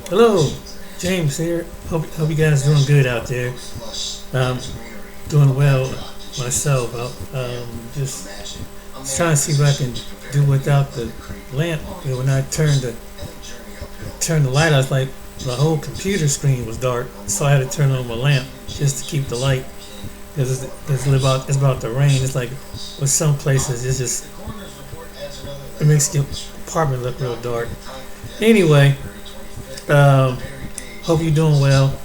Hello, James here. Hope you guys doing good out there. Um, doing well myself. Just trying to see if I can do without the lamp. When I turned the light, I was like the whole computer screen was dark, so I had to turn on my lamp just to keep the light. Because it's about to rain. It's like with some places, it makes your apartment look real dark. Anyway, um, hope you're doing well.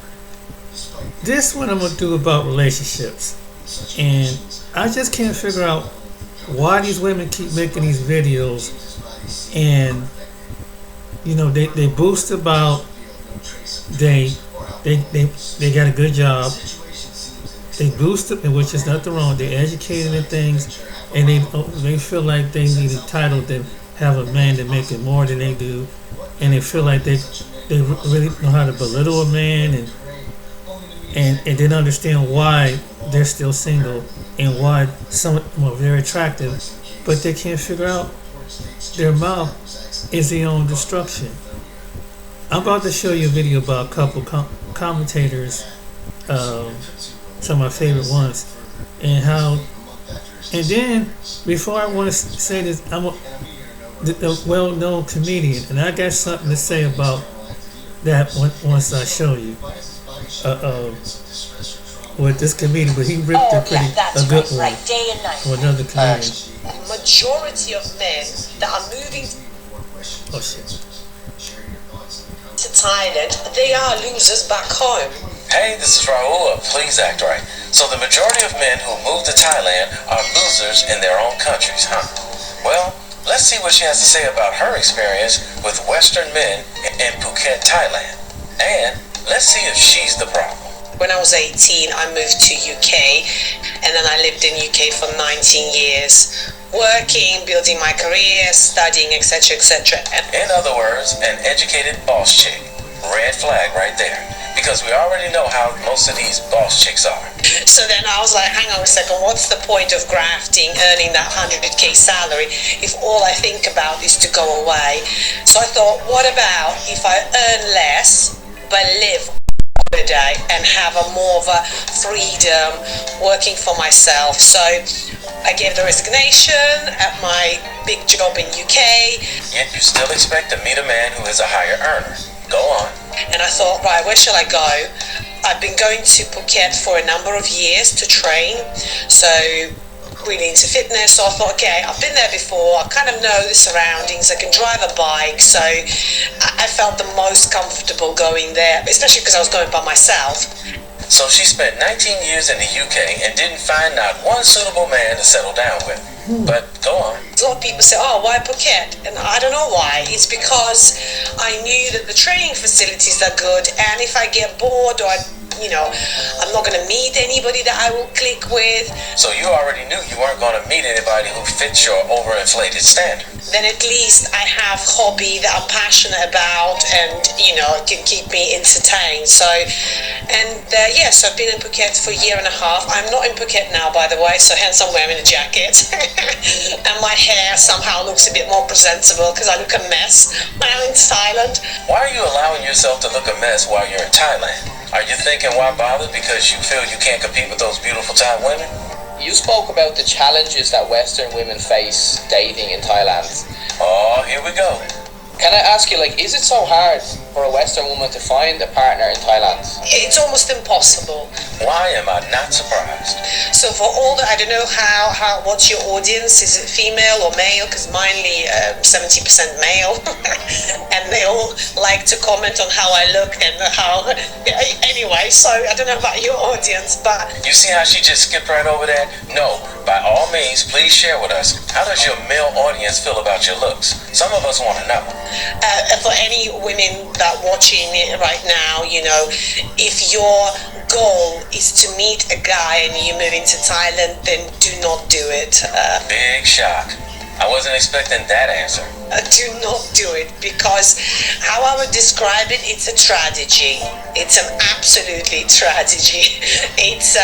This one I'm gonna do about relationships, and I just can't figure out why these women keep making these videos, and they boast about they they got a good job. They boost it, which is nothing wrong. They're educated in things, and they feel like they need entitled to have a man that making more than they do, and they feel like they really know how to belittle a man, and then understand why they're still single and why some are very attractive, but they can't figure out their mouth is their own destruction. I'm about to show you a video about a couple commentators, some of my favorite ones, and how. And then before I want to say this, I'm a well-known comedian, and I got something to say about that once I show you. With this comedian, but he ripped a good one day and night. for another comedian. Majority of men that are moving Oh shit! to Thailand, they are losers back home. Hey, this is Raul of Please Act Right. So the majority of men who move to Thailand are losers in their own countries, huh? Well, let's see what she has to say about her experience with Western men in Phuket, Thailand. And let's see if she's the problem. When I was 18, I moved to UK, and then I lived in UK for 19 years, working, building my career, studying, etc., etc. In other words, an educated boss chick. Red flag right there. Because we already know how most of these boss chicks are. So then I was like, hang on a second, what's the point of grafting, earning that 100k salary if all I think about is to go away? So I thought, what about if I earn less but live holiday and have a more of a freedom working for myself? So I gave the resignation at my big job in UK. Yet you still expect to meet a man who is a higher earner. Go on. And I thought, right, where shall I go? I've been going to Phuket for a number of years to train, so really into fitness. So I thought, okay, I've been there before, I kind of know the surroundings, I can drive a bike, so I felt the most comfortable going there, especially because I was going by myself. So she spent 19 years in the UK and didn't find not one suitable man to settle down with. But go on. A lot of people say, oh, why Phuket? And I don't know why. It's because I knew that the training facilities are good, and if I get bored or I'm not going to meet anybody that I will click with. So you already knew you weren't going to meet anybody who fits your overinflated standard. Then at least I have hobby that I'm passionate about, and can keep me entertained. So so I've been in Phuket for a year and a half. I'm not in Phuket now, by the way, so hence I'm wearing a jacket. And my hair somehow looks a bit more presentable because I look a mess when I'm in Thailand. Why are you allowing yourself to look a mess while you're in Thailand? Are you thinking why bother because you feel you can't compete with those beautiful Thai women? You spoke about the challenges that Western women face dating in Thailand. Oh, here we go. Can I ask you, is it so hard for a Western woman to find a partner in Thailand? It's almost impossible. Why am I not surprised? So for all the, I don't know what's your audience? Is it female or male? Because mainly 70% male, and they all like to comment on how I look and how. Anyway, so I don't know about your audience, but you see how she just skipped right over that? No, by all means, please share with us. How does your male audience feel about your looks? Some of us want to know. For any women that watching it right now, if your goal is to meet a guy and you move into Thailand, then do not do it. Big shock. I wasn't expecting that answer. Do not do it, because how I would describe it, it's a tragedy. It's an absolutely tragedy. It's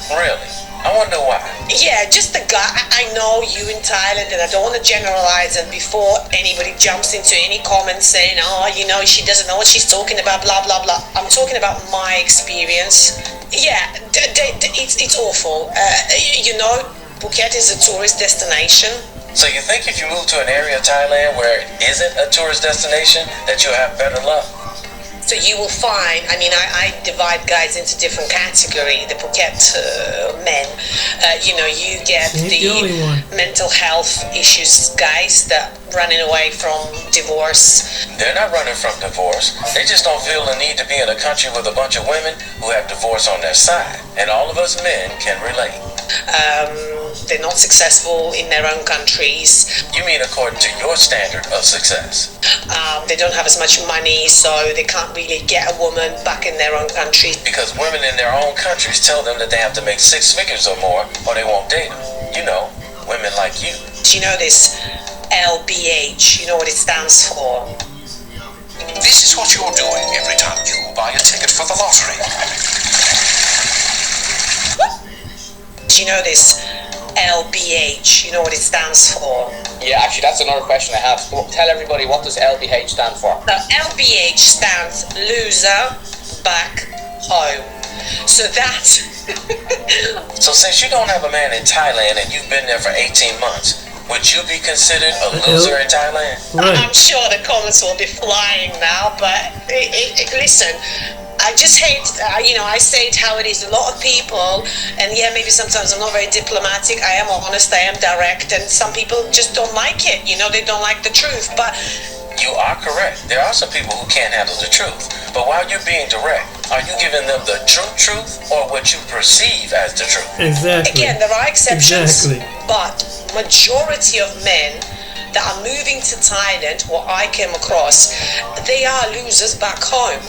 Really? I wonder why. Yeah, just the guy. I know you in Thailand, and I don't want to generalize. And before anybody jumps into any comments saying, "Oh, you know, she doesn't know what she's talking about," blah blah blah. I'm talking about my experience. Yeah, it's awful. You know, Phuket is a tourist destination. So you think if you move to an area of Thailand where it isn't a tourist destination, that you'll have better luck? So you will find, I mean, I divide guys into different categories. The Phuket men, you know, you get Ain't the only one. mental health issues guys that running away from divorce. They're not running from divorce. They just don't feel the need to be in a country with a bunch of women who have divorce on their side. And all of us men can relate. They're not successful in their own countries. You mean according to your standard of success? They don't have as much money, so they can't really get a woman back in their own country. Because women in their own countries tell them that they have to make 6 figures or more or they won't date them. You know, women like you. Do you know this LBH? You know what it stands for? This is what you're doing every time you buy a ticket for the lottery. Do you know this LBH? You know what it stands for? Yeah, actually, that's another question I have. Tell everybody, what does LBH stand for? So LBH stands loser back home. So that. So since you don't have a man in Thailand and you've been there for 18 months, would you be considered a loser in Thailand? Right. I'm sure the comments will be flying now, but listen. I just hate, you know, I say it how it is. A lot of people, and yeah, maybe sometimes I'm not very diplomatic. I am honest, I am direct, and some people just don't like it. You know, they don't like the truth. But You are correct. There are some people who can't handle the truth. But while you're being direct, are you giving them the true truth or what you perceive as the truth? Exactly. again, there are exceptions. Exactly. But majority of men that are moving to Thailand, what I came across, they are losers back home.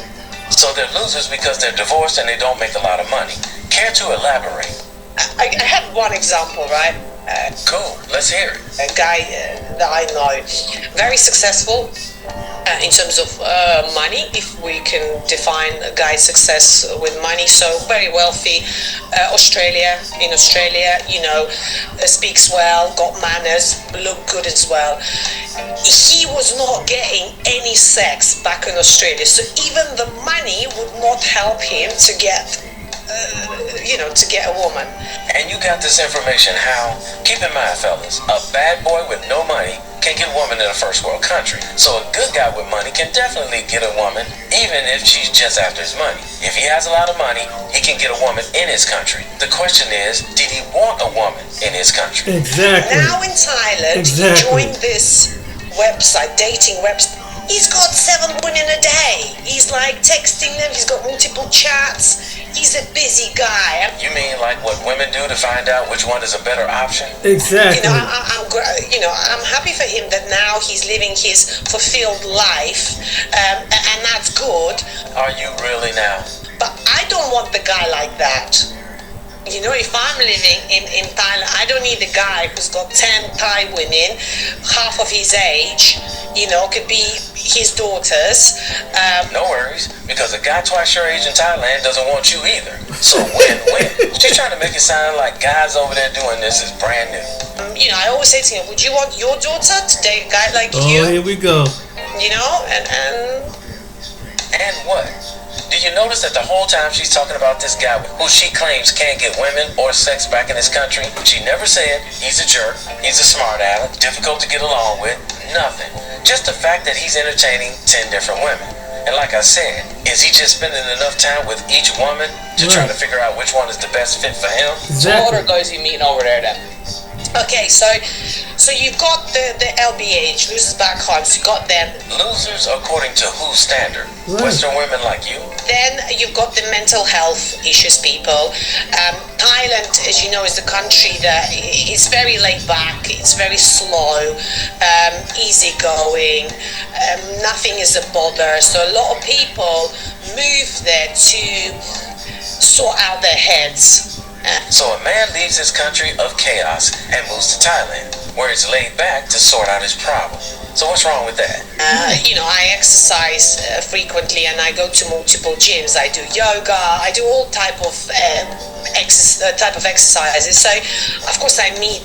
So they're losers because they're divorced and they don't make a lot of money. Care to elaborate? I had one example, right? Cool, let's hear it. A guy that I know, very successful in terms of money, if we can define a guy's success with money. So very wealthy, in Australia, you know, speaks well, got manners, look good as well. He was not getting any sex back in Australia, so even the money would not help him to get to get a woman. And you got this information how? Keep in mind, fellas, a bad boy with no money can get a woman in a first world country. So a good guy with money can definitely get a woman, even if she's just after his money. If he has a lot of money, he can get a woman in his country. The question is, did he want a woman in his country? Exactly. Now in Thailand, Exactly. he joined this website, dating website. He's got 7 women a day. He's like texting them. He's got multiple chats. He's a busy guy. You mean like what women do to find out which one is a better option? Exactly. I'm happy for him that now he's living his fulfilled life, and that's good. Are you really now? But I don't want the guy like that. You know, if I'm living in Thailand, I don't need a guy who's got 10 Thai women, half of his age, you know, could be his daughters. No worries, because a guy twice your age in Thailand doesn't want you either. So win-win. She's trying to make it sound like guys over there doing this is brand new. You know, I always say to him, would you want your daughter to date a guy like Oh, you? here we go. You know, And what? Do you notice that the whole time she's talking about this guy who she claims can't get women or sex back in his country, she never said he's a jerk, he's a smart aleck, difficult to get along with, nothing. Just the fact that he's entertaining 10 different women. And like I said, is he just spending enough time with each woman to try to figure out which one is the best fit for him? So what other Exactly. guys are you meeting over there then? okay, so you've got the LBH, losers back home, so you got them. Losers according to whose standard? Right. Western women like you? Then you've got the mental health issues people. Thailand, as you know, is the country that it's very laid back, it's very slow, easygoing, nothing is a bother. So a lot of people move there to sort out their heads. So a man leaves his country of chaos and moves to Thailand, where it's laid back to sort out his problem. So what's wrong with that? I exercise frequently, and I go to multiple gyms. I do yoga. I do all type of exercises. So, of course, I meet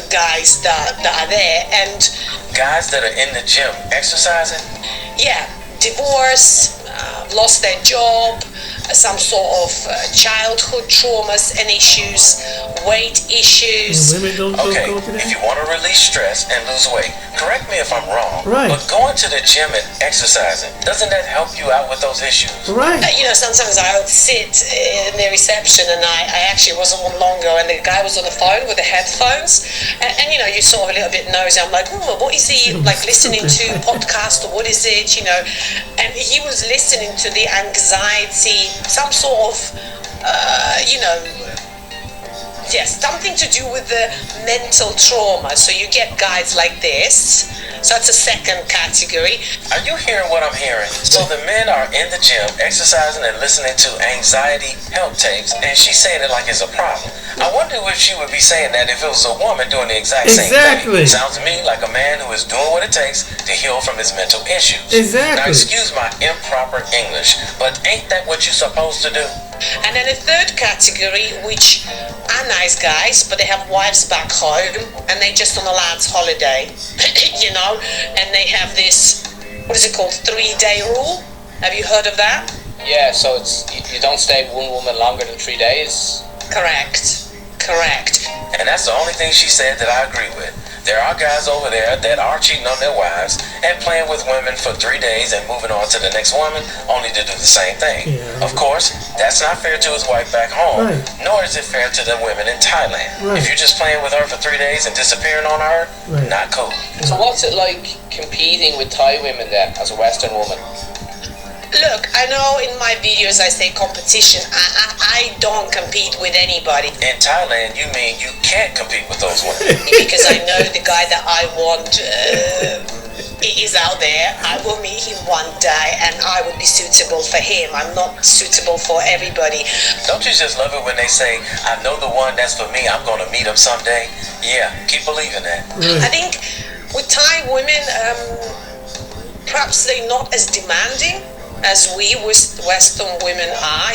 guys that are there, and Guys that are in the gym exercising? yeah, divorce, lost their job, some sort of childhood traumas and issues, weight issues. Women don't Okay, go to if that. you want to release stress and lose weight, correct me if I'm wrong, Right. but going to the gym and exercising, doesn't that help you out with those issues? Right. Sometimes I would sit in the reception, and I actually wasn't on longer, and the guy was on the phone with the headphones, and you're sort of a little bit nosy. I'm like, what is he like listening to, podcast, or what is it, and he was listening to the anxiety, some sort of, yes, something to do with the mental trauma. So you get guys like this. So that's a second category. Are you hearing what I'm hearing? So the men are in the gym exercising and listening to anxiety help tapes, and she's saying it like it's a problem. I wonder if she would be saying that if it was a woman doing the exact same Exactly. thing. Sounds to me like a man who is doing what it takes to heal from his mental issues. Exactly. Now excuse my improper English, but ain't that what you're supposed to do? And then a third category, which are nice guys, but they have wives back home, and they just on a lad's holiday, and they have this, what is it called, 3-day rule? Have you heard of that? Yeah, so it's you don't stay with one woman longer than 3 days. Correct. And that's the only thing she said that I agree with. There are guys over there that are cheating on their wives and playing with women for 3 days and moving on to the next woman only to do the same thing. Yeah. Of course, that's not fair to his wife back home, Right. nor is it fair to the women in Thailand. Right. If you're just playing with her for 3 days and disappearing on her, Right. not cool. So what's it like competing with Thai women then, as a Western woman? Look, I know in my videos I say competition. I don't compete with anybody In Thailand, you mean you can't compete with those women. because I know the guy that I want is out there. I will meet him one day, and I will be suitable for him. I'm not suitable for everybody. Don't you just love it when they say, I know the one that's for me, I'm going to meet him someday? Yeah, keep believing that. I think with Thai women, perhaps they're not as demanding as we Western women are.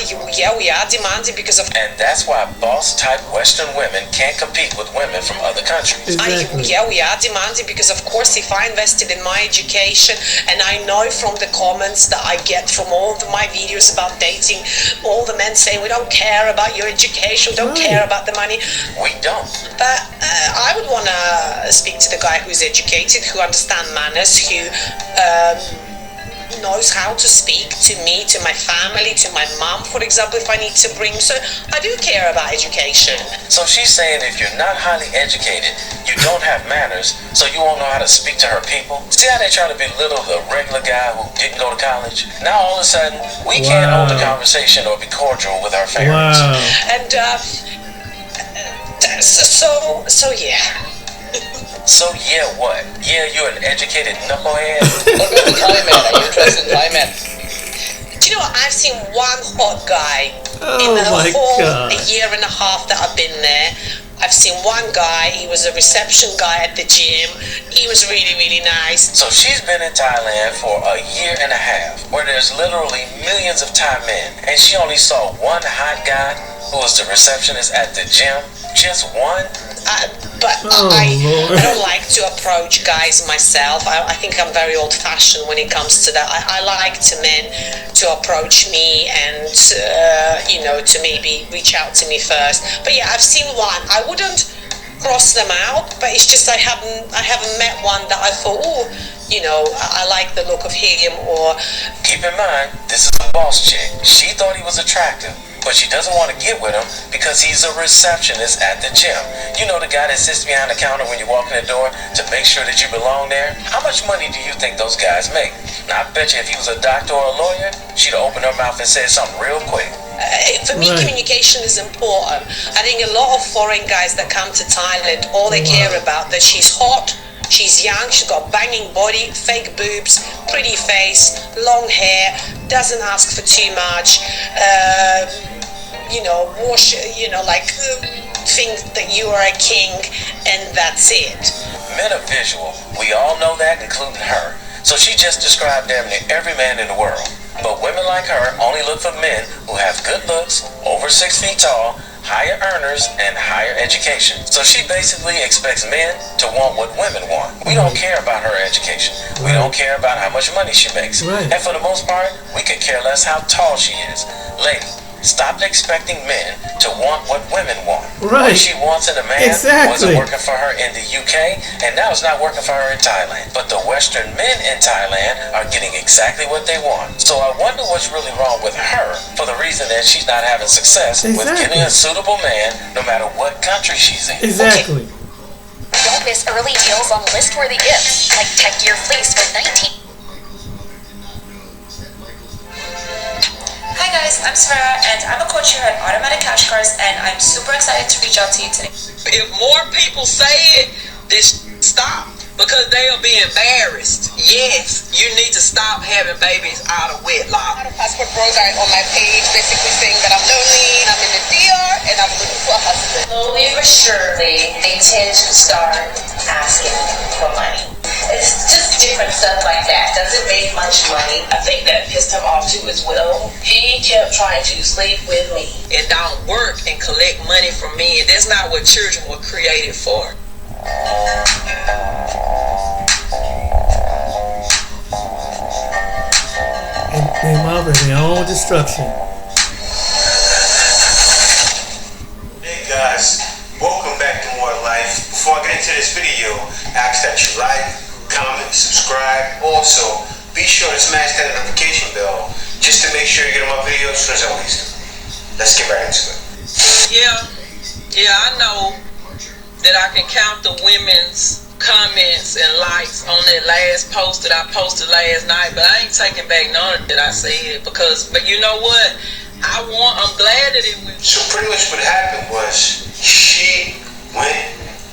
We are demanding because of. And that's why boss-type Western women can't compete with women from other countries. Exactly. We are demanding because, of course, if I invested in my education, and I know from the comments that I get from all of my videos about dating, all the men saying we don't care about your education, we don't care about the money. We don't. But I would want to speak to the guy who's educated, who understands manners, who knows how to speak to me, to my family, to my mom, for example, if I need to bring. So I do care about education. So she's saying if you're not highly educated, you don't have manners, so you won't know how to speak to her people. See how they try to belittle the regular guy who didn't go to college? Now all of a sudden, we can't hold a conversation or be cordial with our families. Wow. And so yeah. So yeah, what? Yeah, you're an educated knucklehead? What about the Thai men? Are you interested in Thai men? Do you know what? I've seen one hot guy in Oh the my whole God. year and a half that I've been there. I've seen one guy. He was a reception guy at the gym. He was really, really nice. So she's been in Thailand for a year and a half, where there's literally millions of Thai men, and she only saw one hot guy who was the receptionist at the gym. Just one? But Oh, Lord. I don't like to approach guys myself. I think I'm very old-fashioned when it comes to that. I like to men to approach me and to maybe reach out to me first. But yeah, I've seen one. I wouldn't cross them out, but it's just I haven't met one that I thought, I like the look of him. Or Keep in mind, this is a boss chick. She thought he was attractive, but she doesn't want to get with him because he's a receptionist at the gym. You know, the guy that sits behind the counter when you walk in the door to make sure that you belong there? How much money do you think those guys make? Now, I bet you if he was a doctor or a lawyer, she'd have opened her mouth and said something real quick. for me, Right. communication is important. I think a lot of foreign guys that come to Thailand, all they care about that she's hot, she's young, she's got a banging body, fake boobs, pretty face, long hair, doesn't ask for too much, think that you are a king, and that's it. men are visual. We all know that, including her. So she just described damn near every man in the world. But women like her only look for men who have good looks, over 6 feet tall, higher earners, and higher education. So she basically expects men to want what women want. We don't care about her education. We don't care about how much money she makes. And for the most part, we could care less how tall she is. Lady, stop expecting men to want what women want. What she wants in a man wasn't working for her in the UK, and now it's not working for her in Thailand. But the Western men in Thailand are getting exactly what they want. So I wonder what's really wrong with her for the reason that she's not having success with getting a suitable man no matter what country she's in. Exactly. Don't miss early deals on list-worthy gifts, like Tech Gear Fleece for 19. Hi guys, I'm Samara and I'm a coach here at Automatic Cash Cars and I'm super excited to reach out to you today. If more people say it, then stop, because they'll be embarrassed. Yes, you need to stop having babies out of wedlock. Passport bros are on my page basically saying that I'm lonely, I'm in the DR, and I'm looking for a husband. Slowly but surely, they tend to start asking for money. It's just different stuff like that. Doesn't make much money. I think that pissed him off too as well. He kept trying to sleep with me. And don't work and collect money from me. And that's not what children were created for. And they mob their own destruction. Hey guys, welcome back to More Life. Before I get into this video, I ask that you like, comment, subscribe. Also, be sure to smash that notification bell just to make sure you get my videos as soon as I release them. Let's get right into it. Yeah, I know that I can count the women's comments and likes on that last post that I posted last night, but I ain't taking back none that I said but you know what? I'm glad that it went. So pretty much what happened was she went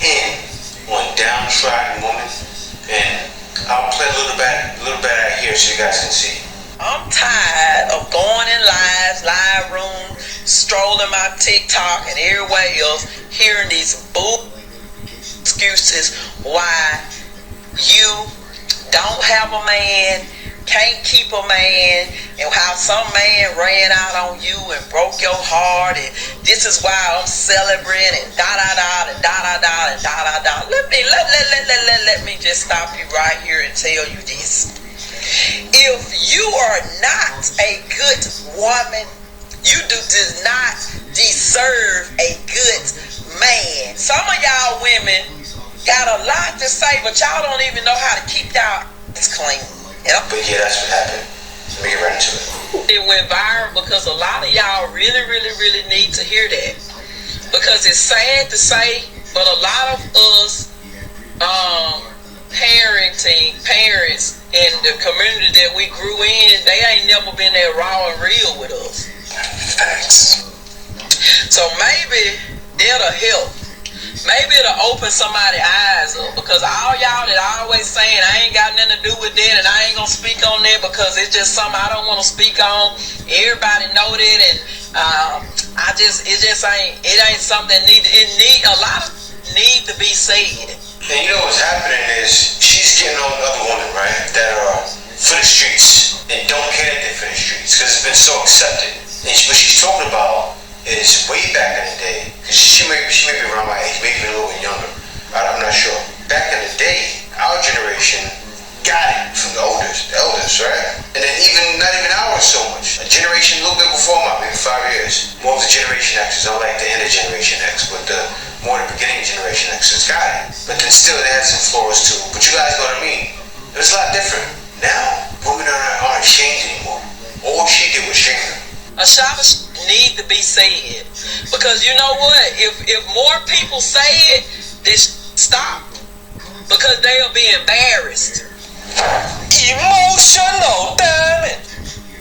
in on downtrodden woman, and I'll play a little bit out here so you guys can see. I'm tired of going in live room, strolling my TikTok and everywhere else, hearing these excuses why you don't have a man, can't keep a man, and how some man ran out on you and broke your heart, and this is why I'm celebrating, and da-da-da, and da-da-da, and da-da-da. Let me just stop you right here and tell you this. If you are not a good woman, you does not deserve a good man. Some of y'all women got a lot to say, but y'all don't even know how to keep y'all clean. But yeah, that's what happened. Let me get right into it. It went viral because a lot of y'all really need to hear that. Because it's sad to say, but a lot of us parents in the community that we grew in, they ain't never been that raw and real with us. Thanks. So maybe that'll help. Maybe it'll open somebody's eyes up, because all y'all that always saying I ain't got nothing to do with that and I ain't gonna speak on that because it's just something I don't want to speak on. Everybody know that, and it ain't something that a lot of need to be said. And you know what's happening is she's getting on other women, right, that are for the streets and don't care that they're for the streets because it's been so accepted. And what she's talking about is way back in the day, because she may be around my age, maybe a little bit younger. I'm not sure. Back in the day, our generation got it from the elders, right? And then not even ours so much. A generation a little bit before mine, maybe 5 years. More of the Generation X's, unlike the end of Generation X, but more the beginning of Generation X's got it. But then still, it has some flaws too. But you guys know what I mean. It was a lot different. Now, women aren't ashamed anymore. All she did was shame them. A shot of need to be said, because you know what? If more people say it, then stop, because they'll be embarrassed. Emotional, damn it.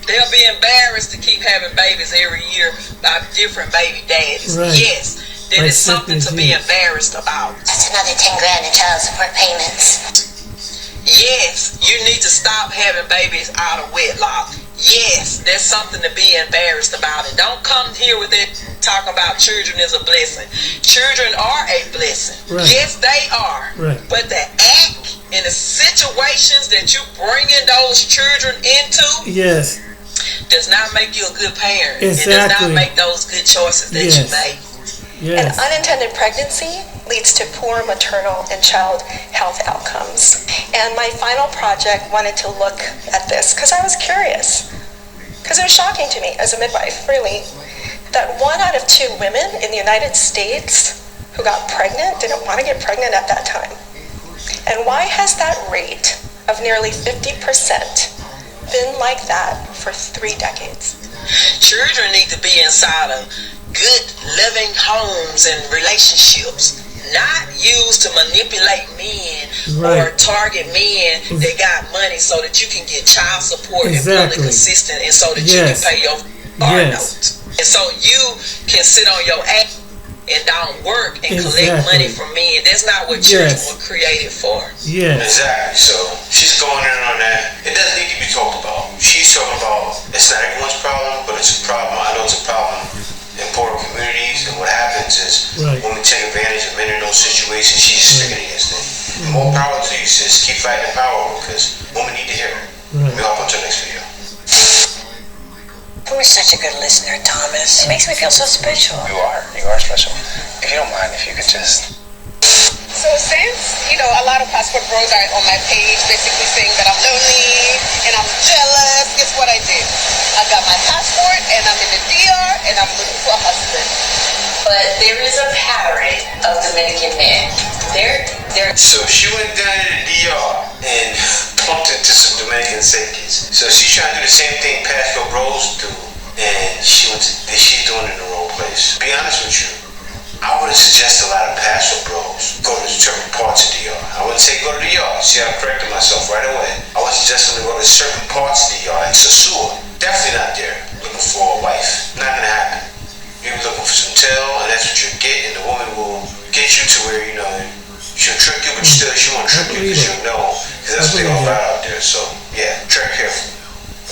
They'll be embarrassed to keep having babies every year by different baby daddies. Right. Yes, that is something to be embarrassed about. That's another 10 grand in child support payments. Yes, you need to stop having babies out of wedlock. yes, there's something to be embarrassed about. And don't come here with it talking about children is a blessing. Children are a blessing. Right. Yes, they are. Right. But the act and the situations that you bringing those children into Yes. does not make you a good parent. Exactly. It does not make those good choices that you make. Yes. An unintended pregnancy leads to poor maternal and child health outcomes. And my final project wanted to look at this because I was curious. Because it was shocking to me as a midwife, really, that 1 out of 2 women in the United States who got pregnant didn't want to get pregnant at that time. And why has that rate of nearly 50% been like that for 3 decades? Children need to be inside of good, loving homes and relationships, not used to manipulate men or target men that got money so that you can get child support and public assistance and so that you can pay your car notes. And so you can sit on your ass and don't work and collect money from men. That's not what children were created for. Exactly. So she's going in on that. It doesn't need to be talked about. She's talking about it's not everyone's problem, but it's a problem. I know it's a problem in poor communities, and what happens is women take advantage of men in those situations. She's speaking against it. More power to you, sis. Keep fighting power because women need to hear it. Let me hop on to the next video. You were such a good listener, Thomas. It makes me feel so special. You are special. If you don't mind, if you could just... So since, a lot of passport bros are on my page basically saying that I'm lonely and I'm jealous, guess what I did? I got my passport and I'm in the DR and I'm looking for a husband. But there is a pattern of Dominican men. So she went down to the DR and bumped into some Dominican Sakis. So she's trying to do the same thing passport bros do, and she's doing it in the wrong place. To be honest with you, I wouldn't suggest a lot of passport bros go to certain parts of the DR. I wouldn't say go to the DR. See, I corrected myself right away. I would suggest them to go to certain parts of the DR, like Sosua. Definitely not there looking for a wife. Not gonna happen. You're looking for some tail, and that's what you get, and the woman will get you to where, she'll trick you, but still she won't trick you because you'll know, because that's what they all got out there. So, yeah, tread carefully.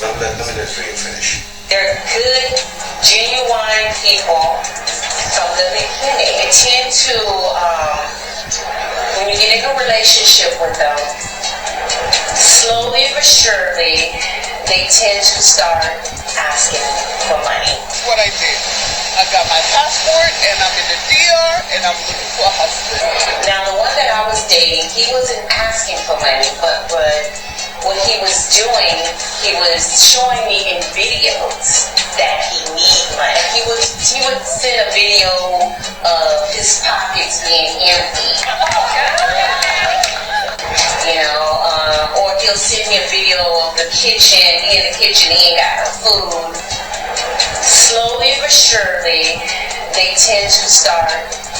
Let me let the video finish. They're good, genuine people from the beginning. They tend to, when you get in a relationship with them, slowly but surely, they tend to start asking for money. That's what I did. I got my passport and I'm in the DR and I'm looking for a husband. Now the one that I was dating, he wasn't asking for money, but what he was doing, he was showing me in videos that he needed money. He would send a video of his pockets being empty. Or he'll send me a video of the kitchen, he in the kitchen, he ain't got no food. Slowly but surely, they tend to start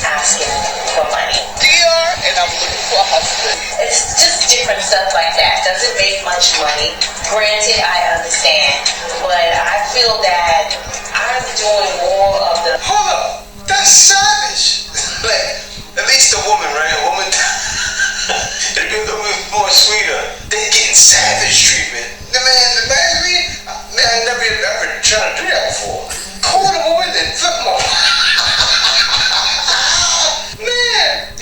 asking for money. DR and I'm looking for a husband. It's just different stuff like that. Doesn't make much money. Granted, I understand, but I feel that I'm doing more of the... Hold up, that's savage. Like, at least a woman, right? A woman, it'd be a little bit more sweeter. They getting savage treatment. The man, me, I never ever tried to do that before. Call the woman and flip them off. Man.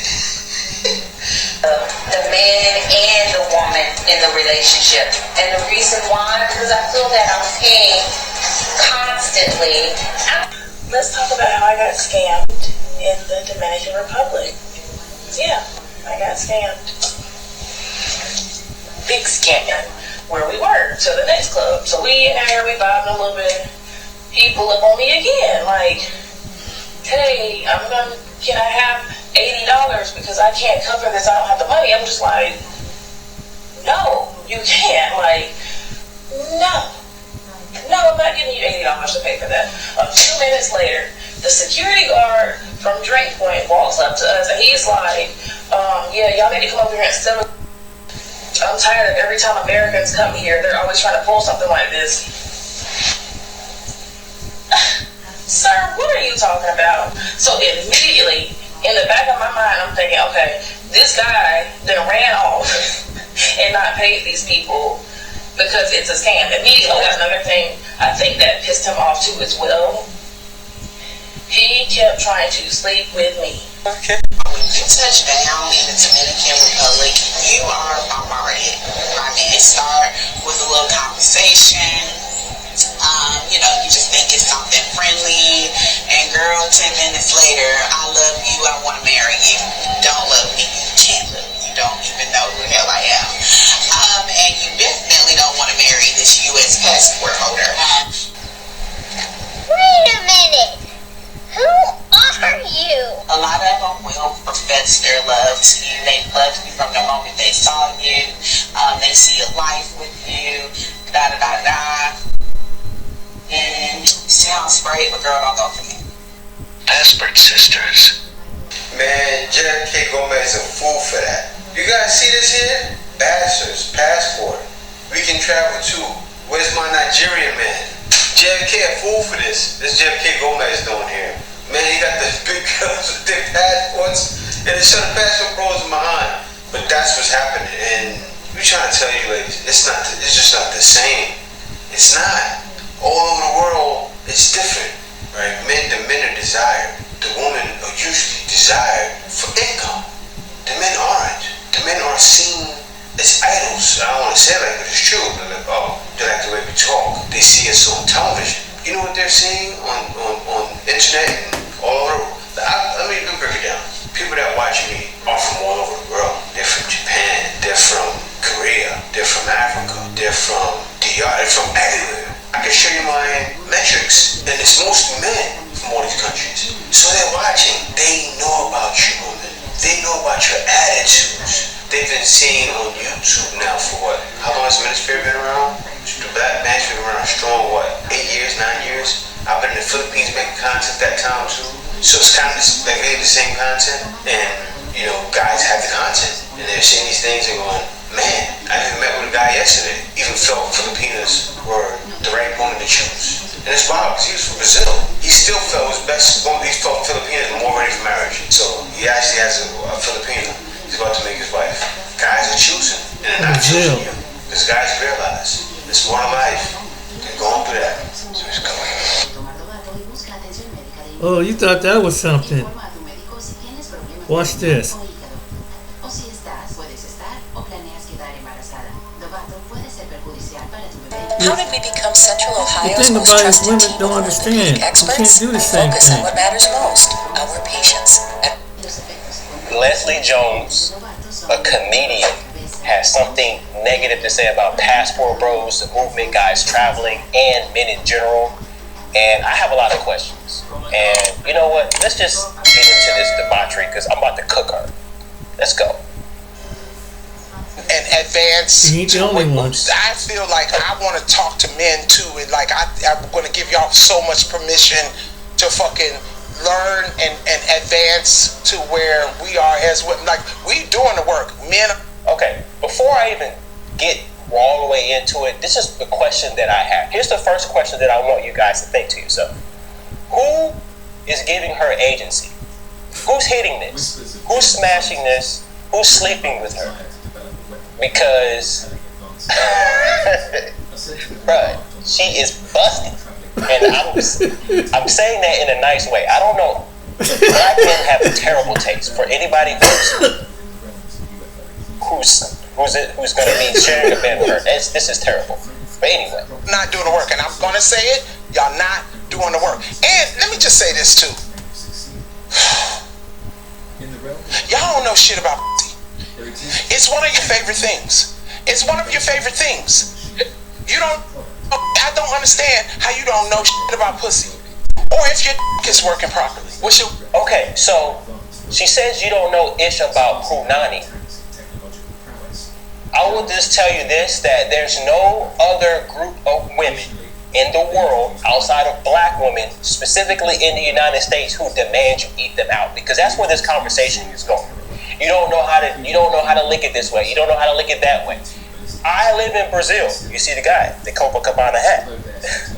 The man and the woman in the relationship. And the reason why, because I feel that I'm paying constantly. Let's talk about how I got scammed in the Dominican Republic. Yeah, I got scammed. Big scam. Where we were to the next club. So we in there, we vibing a little bit. He pull up on me again, like, hey, can I have $80 because I can't cover this, I don't have the money. I'm just like, no, you can't. Like, no, I'm not giving you $80 to pay for that. 2 minutes later, the security guard from Drake Point walks up to us and he's like, yeah, y'all need to come over here and settle. I'm tired of every time Americans come here, they're always trying to pull something like this. Sir, what are you talking about? So immediately, in the back of my mind, I'm thinking, okay, this guy that ran off and not paid these people because it's a scam. Immediately, another thing I think that pissed him off too as well. He kept trying to sleep with me. Okay. When you touch down in the Dominican Republic, you are bombarded. I mean, it start with a little conversation. You just think it's something friendly, and girl, 10 minutes later, I love you, I want to marry you. You don't love me, you can't love me, you don't even know who the hell I am. And you definitely don't want to marry this U.S. passport holder. Wait a minute. Who are you? A lot of them will profess their love to you. They love you from the moment they saw you. They see a life with you. And sounds great, but girl, don't go for me. Passport sisters. Man, JFK Gomez is a fool for that. You guys see this here? Bastards, passport. We can travel too. Where's my Nigerian man? JFK a fool for this. This JFK Gomez doing here. Man, he got the big girls with their passports, and they show the passport bros in behind. But that's what's happening, and we're trying to tell you, ladies, it's just not the same. It's not. All over the world, it's different, right? The men are desired. The women are usually desired for income. The men aren't. The men are seen as idols. I don't want to say it like, but it's true. They're like, oh, they like the way we talk. They see us on television. You know what they're seeing on internet and all over? Let me break it down. People that watch me are from all over the world. They're from Japan. They're from Korea. They're from Africa. They're from DR. They're from everywhere. I can show you my metrics, and it's mostly men from all these countries. So they're watching. They know about you, woman. They know about your attitudes. They've been seeing on YouTube now for what? How long has Ministry been around? The Black Man's been around strong, what? 8 years, 9 years? I've been in the Philippines making content that time too. So it's kind of like really the same content, and guys have the content, and they're seeing these things and going, man, I even met with a guy yesterday, even felt Filipinas were the right woman to choose. And it's wild, because he was from Brazil. He still felt his best woman, he felt Filipinas were more ready for marriage. So he actually has a Filipina he's about to make his wife. Guys are choosing, and they're not choosing you. Because guys realize, it's one life, they're going through that. So it's going. Oh, you thought that was something. Watch this. How did we become Central Ohio's the thing most about it is trusted women team don't of understand. orthopedic experts? You can't do the same Focus thing. on what matters most, our patients. Leslie Jones, a comedian, has something negative to say about Passport Bros, the movement, guys traveling, and men in general. And I have a lot of questions. And you know what? Let's just get into this debauchery because I'm about to cook her. Let's go. And advance. You ain't the only one. I feel like I want to talk to men too, and like I'm going to give y'all so much permission to fucking learn and advance to where we are as women. Like, we doing the work, men. Okay, before I even get all the way into it, this is the question that I have. Here's the first question that I want you guys to think to yourself. Who is giving her agency? Who's hitting this? Who's smashing this? Who's sleeping with her? Because, bruh, she is busted. And I'm saying that in a nice way. I don't know. Black men have a terrible taste. For anybody who's going to be sharing a bed with her, this is terrible. But anyway, not doing the work, and I'm going to say it. Y'all not doing the work. And let me just say this too. Y'all don't know shit about pussy. It's one of your favorite things. It's one of your favorite things. I don't understand how you don't know shit about pussy. Or if your is working properly. Okay, so she says you don't know ish about punani. I will just tell you this, that there's no other group of women in the world outside of black women, specifically in the United States, who demand you eat them out, because that's where this conversation is going. You don't know how to lick it this way. You don't know how to lick it that way. I live in Brazil. You see the guy, the Copacabana hat.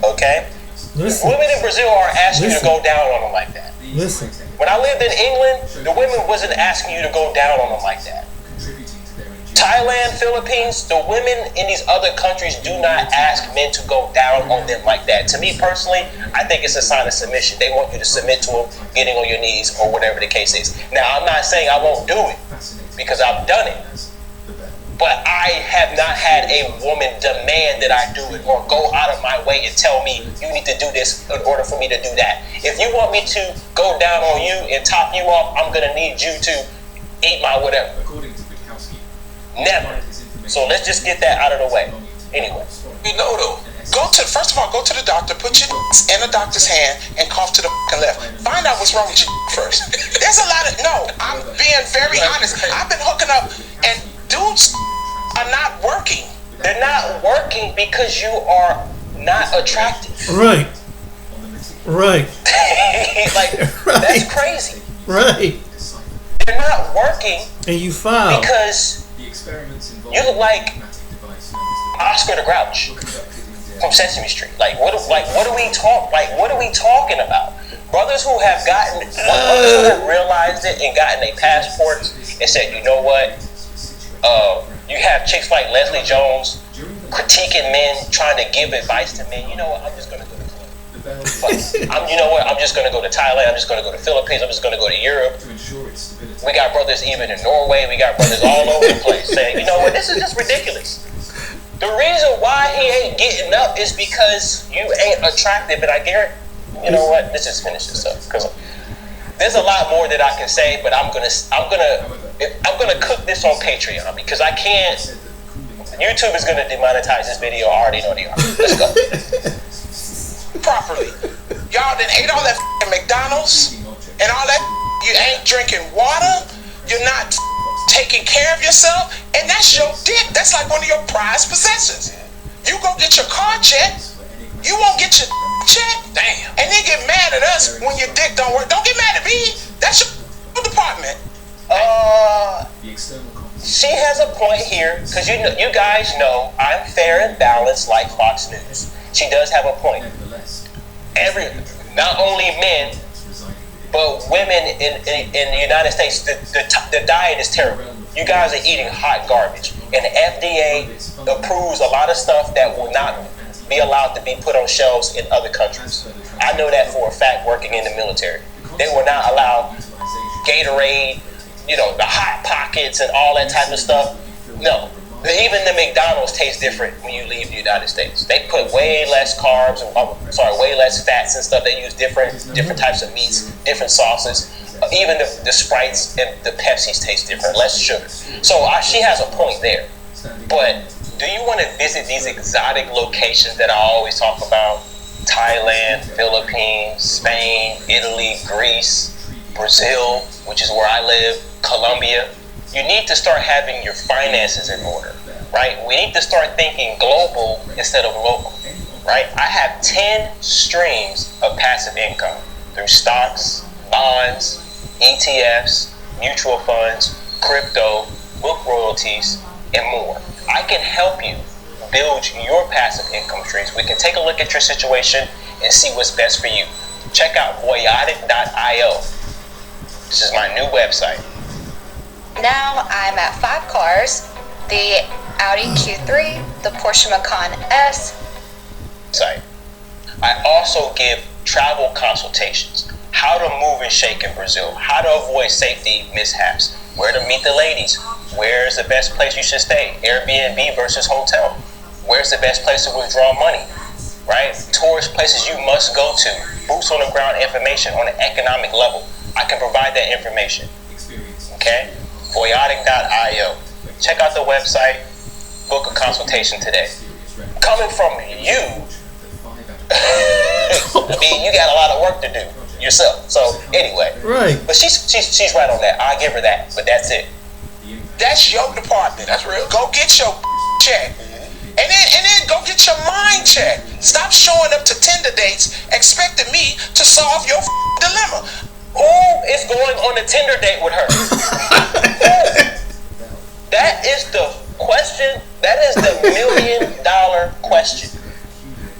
Okay? Listen. Women in Brazil are asking you to go down on them like that. Listen. When I lived in England, the women wasn't asking you to go down on them like that. Thailand, Philippines, the women in these other countries do not ask men to go down on them like that. To me personally, I think it's a sign of submission. They want you to submit to them, getting on your knees or whatever the case is. Now, I'm not saying I won't do it because I've done it. But I have not had a woman demand that I do it or go out of my way and tell me you need to do this in order for me to do that. If you want me to go down on you and top you off, I'm going to need you to eat my whatever. Never. So let's just get that out of the way. Anyway. You know though, first of all, go to the doctor, put your in the doctor's hand and cough to the left. Find out what's wrong with your first. There's a lot of, I'm being very honest. I've been hooking up and dudes are not working. They're not working because you are not attractive. Right. Right. Like, right. That's crazy. Right. They're not working. And you foul. Because you look like Oscar the Grouch from Sesame Street. Like what are we talking about? Brothers who have realized it and gotten their passports and said, you know what? You have chicks like Leslie Jones critiquing men, trying to give advice to men. You know what? I'm just gonna go to club. I'm just gonna go to Thailand. I'm just gonna go to Philippines. I'm just gonna go to Europe. We got brothers even in Norway. We got brothers all over the place saying, you know what, this is just ridiculous. The reason why he ain't getting up is because you ain't attractive. And I guarantee, you know what, let's just finish this up because there's a lot more that I can say, but I'm gonna cook this on Patreon because I can't. YouTube is gonna demonetize this video. I already know they are. Let's go. Properly. Y'all done ate all that McDonald's and all that. You ain't drinking water. You're not taking care of yourself, and that's your dick. That's like one of your prized possessions. You go get your car checked, you won't get your check. Damn. And then get mad at us when your dick don't work. Don't get mad at me. That's your department. She has a point here because you guys know I'm fair and balanced like Fox News. She does have a point. Not only men, but women in the United States, the diet is terrible. You guys are eating hot garbage. And the FDA approves a lot of stuff that will not be allowed to be put on shelves in other countries. I know that for a fact working in the military. They will not allow Gatorade, the Hot Pockets and all that type of stuff. No. Even the McDonald's tastes different when you leave the United States. They put way less carbs, way less fats and stuff. They use different types of meats, different sauces. Even the Sprites and the Pepsis taste different, less sugar. So she has a point there. But do you want to visit these exotic locations that I always talk about? Thailand, Philippines, Spain, Italy, Greece, Brazil, which is where I live, Colombia. You need to start having your finances in order, right? We need to start thinking global instead of local, right? I have 10 streams of passive income through stocks, bonds, ETFs, mutual funds, crypto, book royalties, and more. I can help you build your passive income streams. We can take a look at your situation and see what's best for you. Check out voyatic.io. This is my new website. Now I'm at 5 cars, the Audi Q3, the Porsche Macan S. Site. I also give travel consultations, how to move and shake in Brazil, how to avoid safety mishaps, where to meet the ladies, where's the best place you should stay, Airbnb versus hotel, where's the best place to withdraw money, right? Tourist places you must go to, boots on the ground information on an economic level. I can provide that information, okay? Voyatic.io. Check out the website, book a consultation today. Coming from you, I mean, you got a lot of work to do yourself. So anyway, right. But she's right on that. I'll give her that. But that's it. That's your department. That's real. Go get your check, and then go get your mind check. Stop showing up to Tinder dates expecting me to solve your dilemma. Who is going on a Tinder date with her? That is the question. That is the $1 million question.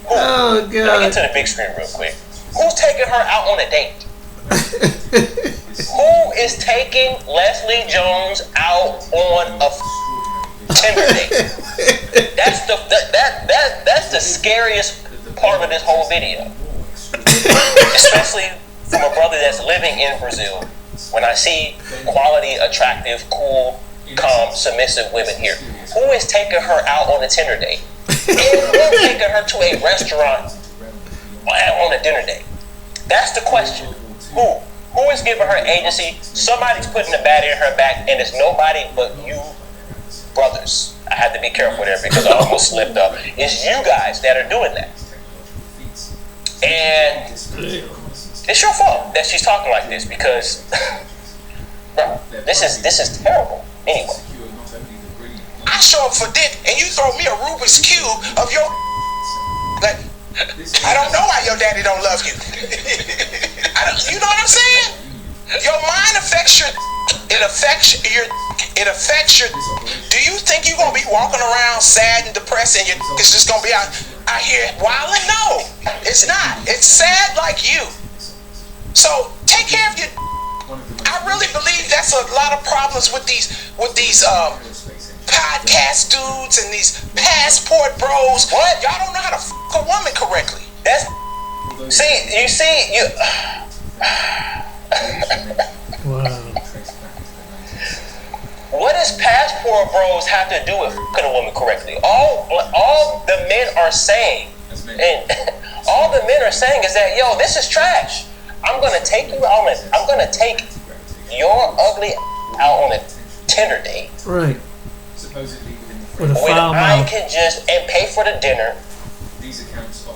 Who? Oh, God. Let me get to the big screen real quick. Who's taking her out on a date? Who is taking Leslie Jones out on a Tinder date. That's the scariest part of this whole video. Especially from a brother that's living in Brazil. When I see quality, attractive, cool, calm, submissive women here, who is taking her out on a Tinder date? And who's taking her to a restaurant on a dinner date? That's the question. Who? Who is giving her agency? Somebody's putting the bat in her back, and it's nobody but you brothers. I had to be careful there because I almost slipped up. It's you guys that are doing that. And it's your fault that she's talking like this because, bro, this is terrible. Anyway. I show up for dick and you throw me a Rubik's Cube of your like, I don't know why your daddy don't love you. You know what I'm saying? Your mind affects your, it affects your, do you think you're gonna be walking around sad and depressed and your is just gonna be out here wilding? No, it's not. It's sad like you. So take care of your, I really believe that's a lot of problems with these podcast dudes and these passport bros. What? Y'all don't know how to fuck a woman correctly. That's you. Wow. What does passport bros have to do with fucking a woman correctly? All the men are saying, and all the men are saying is that, yo, this is trash. I'm gonna take you out. I'm gonna take your ugly out on a Tinder date. Right. With a when foul I mouth. can just and pay for the dinner,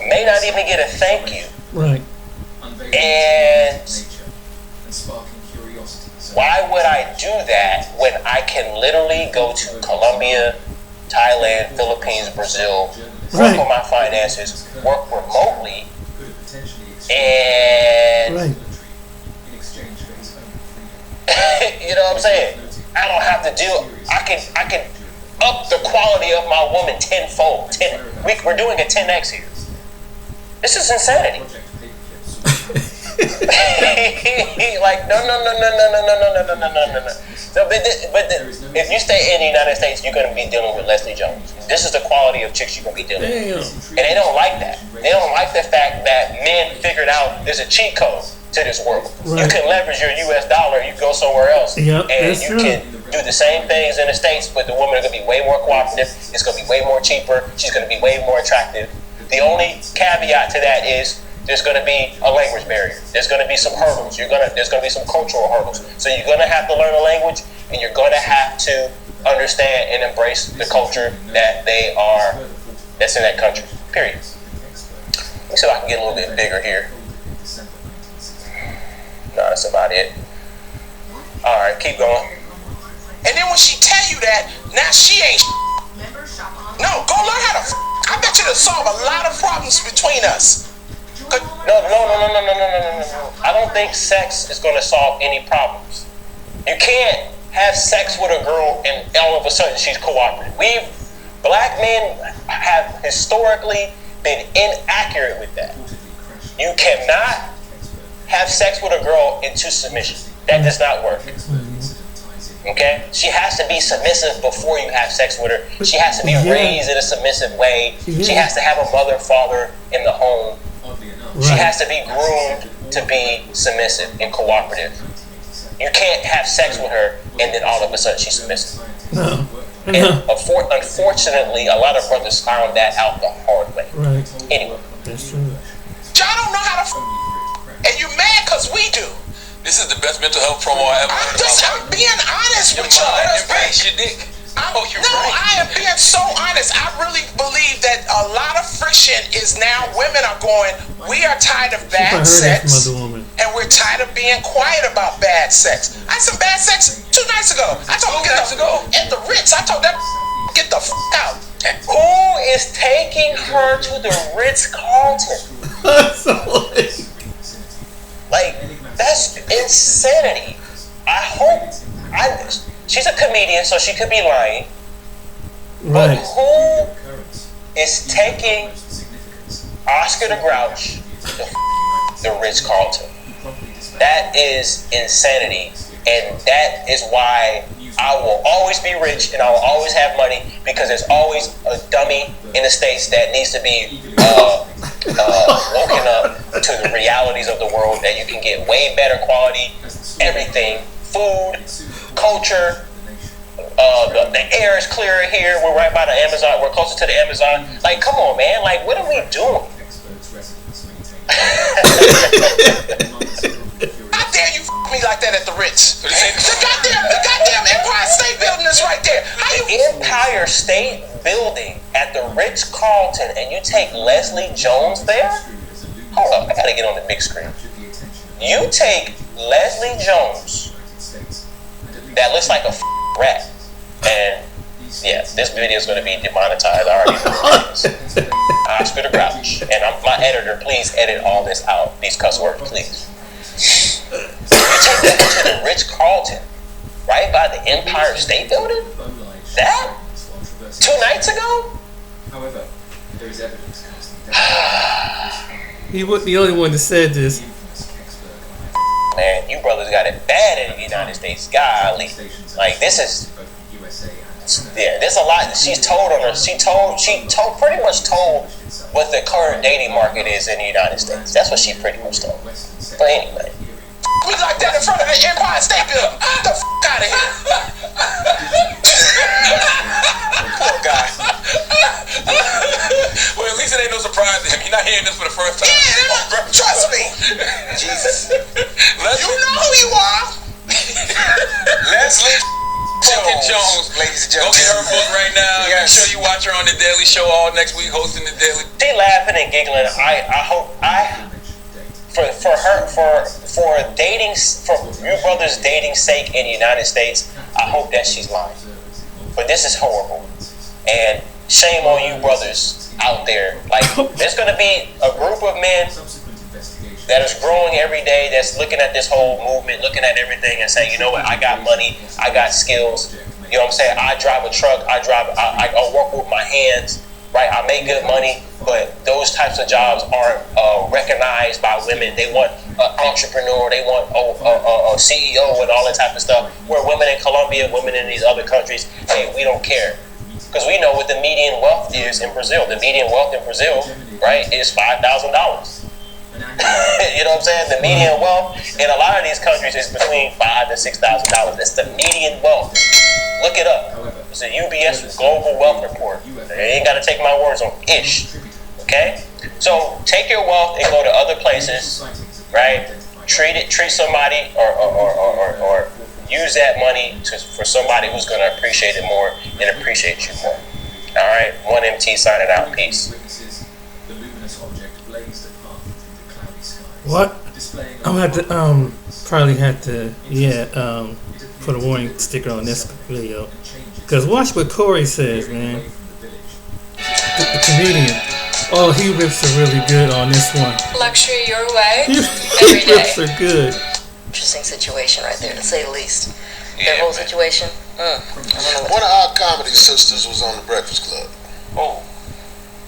may not even get a thank you. Right. And why would I do that when I can literally go to Colombia, Thailand, Philippines, Brazil, work on my finances, work remotely, and you know what I'm saying? I don't have to do. I can up the quality of my woman tenfold. We're doing a 10x here. This is insanity. Like no. So, but if you stay in the United States, you're gonna be dealing with Leslie Jones. This is the quality of chicks you're gonna be dealing with, and they don't like that. They don't like the fact that men figured out there's a cheat code to this world. Right. You can leverage your U.S. dollar. You go somewhere else, and you can do the same things in the States, but the women are gonna be way more cooperative. It's gonna be way more cheaper. She's gonna be way more attractive. The only caveat to that is there's going to be a language barrier. There's going to be some hurdles. There's going to be some cultural hurdles. So you're going to have to learn a language, and you're going to have to understand and embrace the culture that's in that country. Period. Let me see if I can get a little bit bigger here. No, that's about it. All right, keep going. And then when she tell you that, now she ain't. No, go learn how to. I bet you to solve a lot of problems between us. No. I don't think sex is going to solve any problems. You can't have sex with a girl and all of a sudden she's cooperative. Black men have historically been inaccurate with that. You cannot have sex with a girl into submission. That does not work. Okay? She has to be submissive before you have sex with her. She has to be raised in a submissive way. She has to have a mother, father in the home. Right. She has to be groomed to be submissive and cooperative. You can't have sex with her and then all of a sudden she's submissive. No. And unfortunately, a lot of brothers found that out the hard way. Right. Anyway. That's true. Y'all don't know how to and you mad because we do. This is the best mental health promo I ever heard. I'm being honest with y'all. Embrace your dick. I am being so honest. I really believe that a lot of friction is now women are going, we are tired of bad sex, and we're tired of being quiet about bad sex. I had some bad sex 2 nights ago. I told them at the Ritz. I told them get the out. Who is taking her to the Ritz-Carlton? Like, that's insanity. She's a comedian, so she could be lying. Right. But who is taking Oscar the Grouch to the Ritz-Carlton? That is insanity, and that is why I will always be rich and I will always have money because there's always a dummy in the States that needs to be woken up to the realities of the world, that you can get way better quality everything, food, culture. The air is clearer here. We're right by the Amazon. We're closer to the Amazon. Like, come on, man. Like, what are we doing? How dare you me like that at the Ritz? The goddamn Empire State Building is right there. The Empire State Building at the Ritz-Carlton, and you take Leslie Jones there? Hold up, I gotta get on the big screen. You take Leslie Jones, that looks like a rat, and yeah, this video is gonna be demonetized. I already know it is. Oscar the Grouch, and my editor, please edit all this out, these cuss words, please. You take them to the Ritz-Carlton, right by the Empire State Building? That? 2 nights ago? However, there is evidence He wasn't the only one that said this. Man, you brothers got it bad in the United States. Golly. Like, this is... Yeah, there's a lot. She pretty much told what the current dating market is in the United States. That's what she pretty much told. But anyway. We like that in front of the Empire State Building. Get the out of here. Poor guy. Well, at least it ain't no surprise to him. He's not hearing this for the first time. Yeah, trust me. Jesus. You know who you are. Leslie Jones, ladies and gentlemen. Go get her book right now. Yes. Make sure you watch her on the Daily Show all next week, hosting the Daily. She laughing and giggling. For your brother's dating sake in the United States, I hope that she's lying. But this is horrible, and shame on you brothers out there. Like, there's gonna be a group of men that is growing every day, that's looking at this whole movement, looking at everything and saying, you know what, I got money, I got skills, you know what I'm saying, I drive a truck, I work with my hands, right, I make good money, but those types of jobs aren't recognized by women. They want an entrepreneur, they want a CEO and all that type of stuff, where women in Colombia, women in these other countries, hey, we don't care. Because we know what the median wealth is in Brazil. The median wealth in Brazil, right, is $5,000. You know what I'm saying? The median wealth in a lot of these countries is between $5,000 to $6,000. That's the median wealth. Look it up. It's a UBS Global Wealth Report. You ain't got to take my words on ish. Okay? So take your wealth and go to other places, right? Treat somebody or use that money for somebody who's going to appreciate it more and appreciate you more. All right? 1MT signing out. Peace. What? I'm gonna have to probably have to put a warning sticker on this video, because watch what Corey says, man. The comedian, oh, he rips are really good on this one. Luxury your way. He rips are good. Interesting situation right there, to say the least. That whole situation. One of our comedy sisters was on the Breakfast Club. Oh.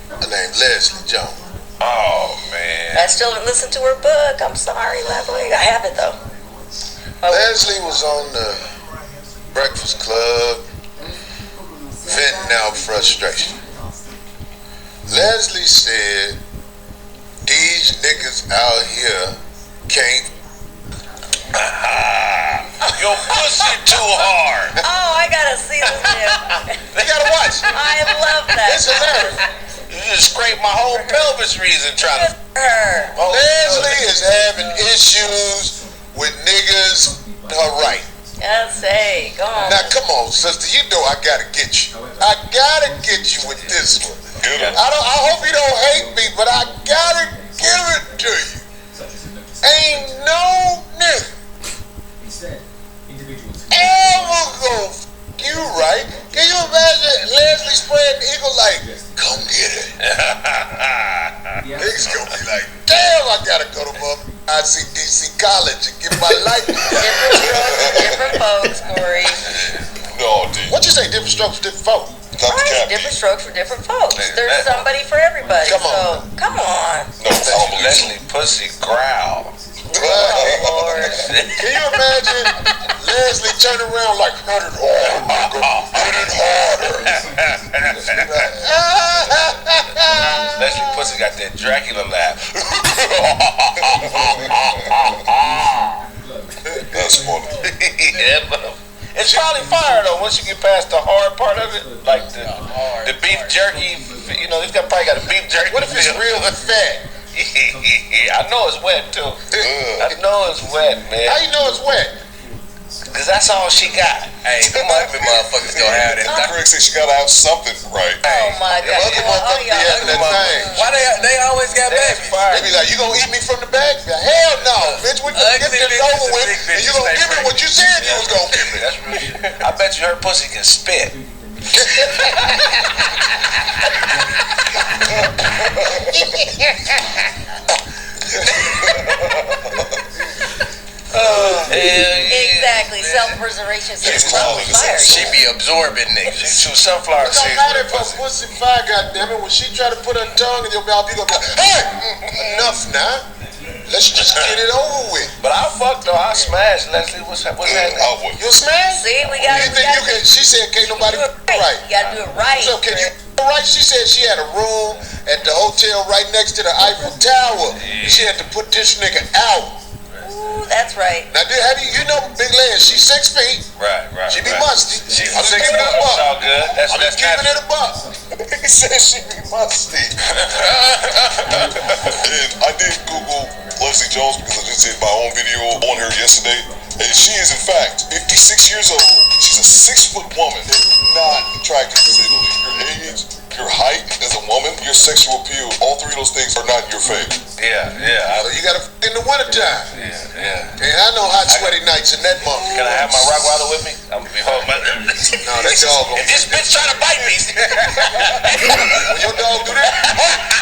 Her name Leslie Jones. Oh, man. I still haven't listened to her book. I'm sorry, Leslie. I haven't, though. Leslie was on the Breakfast Club venting out frustration. Leslie said, these niggas out here can't. Your pussy too hard. Oh, I gotta see this video. You gotta watch. I love that. It's hilarious. You just scraped my whole pelvis reason trying to. Leslie is having issues with niggas her right. Yes, hey, go on. Now come on, sister. You know I gotta get you. I gotta get you with this one. I hope you don't hate me, but I gotta give it to you. Ain't no nigga ever go you right. Can you imagine Leslie spreading the eagle like, come get it? Niggas gonna be like, damn, I gotta go to ICDC college and get my life. Different folks, Corey. No, dude. What you say, different strokes for different folks? Right, different strokes for different folks. There's somebody for everybody. Come on. No, Leslie pussy growl. Oh, Lord. Can you imagine Leslie turning around like, hit it harder. Leslie Pussy got that Dracula laugh. That's funny. Yeah, but it's probably fire though once you get past the hard part of it, like the beef jerky. You know, it's probably got a beef jerky. What if it's real fat? I know it's wet too. I know it's wet, man. How you know it's wet? Cause that's all she got. Hey, them ugly motherfuckers gonna have that. Greg said she gotta have something right. Oh my God. Ugly motherfuckers be having that thing. Why they always got babies? They be like, you gonna eat me from the back? Hell no, bitch. We gonna get this over with, and you gonna give me what you said you was gonna give me. That's real shit. I bet you her pussy can spit. Exactly. Self-preservation is fire. She be absorbing niggas. She chew sunflower It don't seeds. matter if her pussy fire, goddammit. When she try to put her tongue in your mouth, you gonna be like, hey, enough now. Let's just get it over with. But I fucked her. I smashed Leslie. What's happening? You smash? See, we got. You think you can? She said, can't nobody do it right. You gotta do it right. So can you do it right? She said she had a room at the hotel right next to the Eiffel Tower. Yeah. She had to put this nigga out. Ooh, that's right. Now, how do you know Big Land? She's 6 feet. Right. She be musty. I'm just keeping it a buck. All good. I'm just keeping it a buck. He said she be musty. And I did Google Leslie Jones because I just did my own video on her yesterday. And she is, in fact, 56 years old. She's a 6-foot woman. Not attractive to say the least. Your age, your height as a woman, your sexual appeal, all three of those things are not in your favor. Yeah. So you gotta in the wintertime. Yeah. And I know hot sweaty nights in that month. Can I have my Rottweiler with me? I'm gonna be holding my. No, that dog gonna. If this bitch trying to bite me. When your dog do that,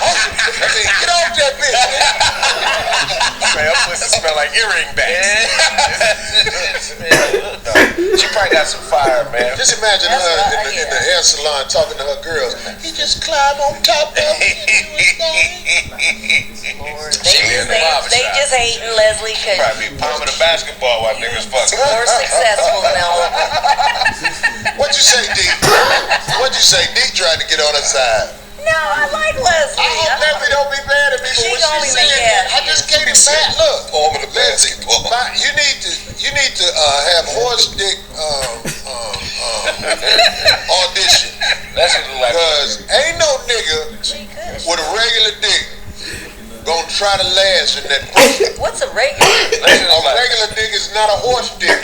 I mean, get off that bitch. Man, that pussy smell like earring backs. She probably got some fire, man. Just imagine her in the hair salon talking to her girls. He just climbed on top of it. They just hating Leslie because probably be palming a basketball while niggas fucking. More successful now. What'd you say, D? What'd you say? D tried to get on her side. No, I like Leslie. I hope Leslie don't be mad at me, but when she's saying that, I just can't be mad. Look, Palming a basketball. you need to have horse dick audition. Because ain't no nigga with a regular dick gonna try to last in that pussy. What's a regular? A regular dick is not a horse dick.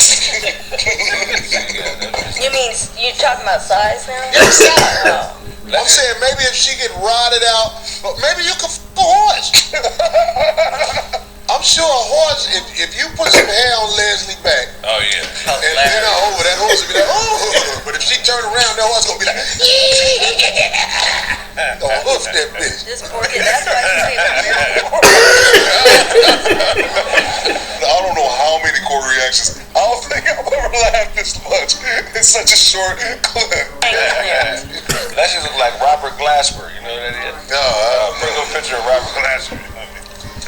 You mean you talking about size now? Yes, size. I'm saying maybe if she get rotted out, but maybe you can f a horse. I'm sure a horse, if you put some hair on Leslie back, oh yeah, and then that horse will be like, oh, but if she turn around, that horse gonna be like, don't hoof that bitch. This poor kid, that's why he's I don't know how many court reactions. I don't think I've ever laughed this much in such a short clip. That should look like Robert Glasper. You know what that is? No, bring a picture of Robert Glasper.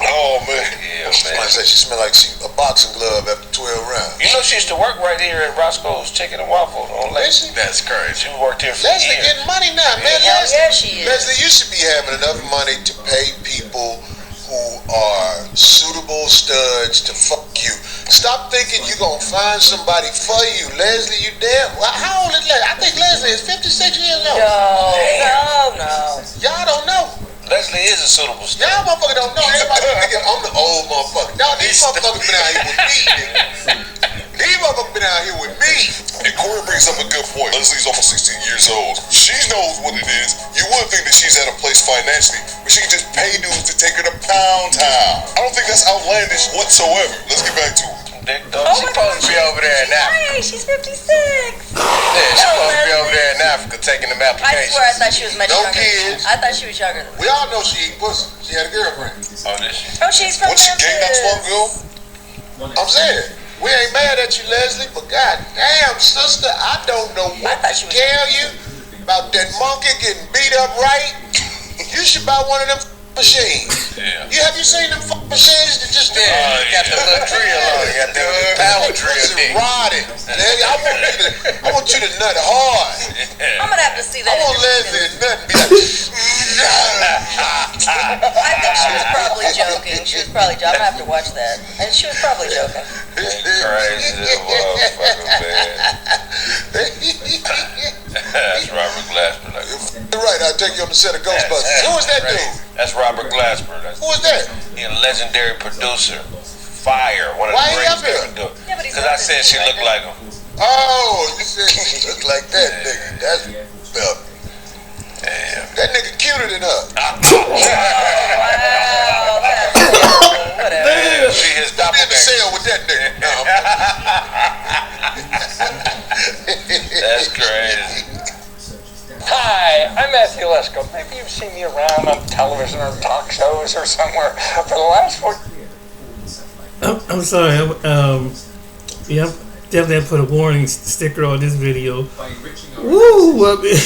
Oh man, yeah, man. Somebody said she smelled like a boxing glove after 12 rounds. You know she used to work right here at Roscoe's Chicken and Waffle on Leslie. That's crazy. She worked here for Leslie years. getting money now, man. Yeah, she is. Leslie, you should be having enough money to pay people who are suitable studs to fuck you. Stop thinking you're gonna find somebody for you, Leslie. You damn. Well, how old is Leslie? I think Leslie is 56 years old. No. Y'all don't know. Leslie is a suitable stud. Y'all motherfuckers don't know. Everybody thinking I'm the old motherfucker. Now these motherfuckers been out here with me, nigga. These motherfuckers been out here with me. And Corey brings up a good point. Leslie's almost 16 years old. She knows what it is. You would think that she's at a place financially where she can just pay dudes to take her to Pound Town. I don't think that's outlandish whatsoever. Let's get back to it. She's supposed to be over there in Africa. She's 56. Yeah, she's supposed to be over there in Africa taking them I applications. swear I thought she was much No younger. kids. I thought she was younger than We all know she eat pussy. She had a girlfriend. Oh, did she? Oh, she's from Once she gave that Memphis. swung, I'm saying, we ain't mad at you, Leslie, but goddamn, sister, I don't know what to tell you about that monkey getting beat up right. You should buy one of them machine. Yeah. Have you seen them machines that just do? Got the little drill on it. Got the little power drill thing. Riding. I want you to nut hard. I'm gonna have to see that. I want Leslie to nut and be like. I think she was probably joking. I'm gonna have to watch that. And she was probably joking. Crazy motherfucker, man. That's Robert Glasper. You're right. I'll take you on the set of Ghostbusters. Who was that dude? That's Robert Glasper. Who was that? He's a legendary producer. Fire. One of the greatest producers. Because I said she looked like him. Oh, you said she looked like that nigga. That's that nigga cuter than her. Whatever. She his Be in the cell with that nigga. That's crazy. Hi, I'm Matthew Lesko. Maybe you've seen me around on television or talk shows or somewhere for the last 4 years. I'm sorry. Yeah, definitely have to put a warning sticker on this video. Woo! I mean,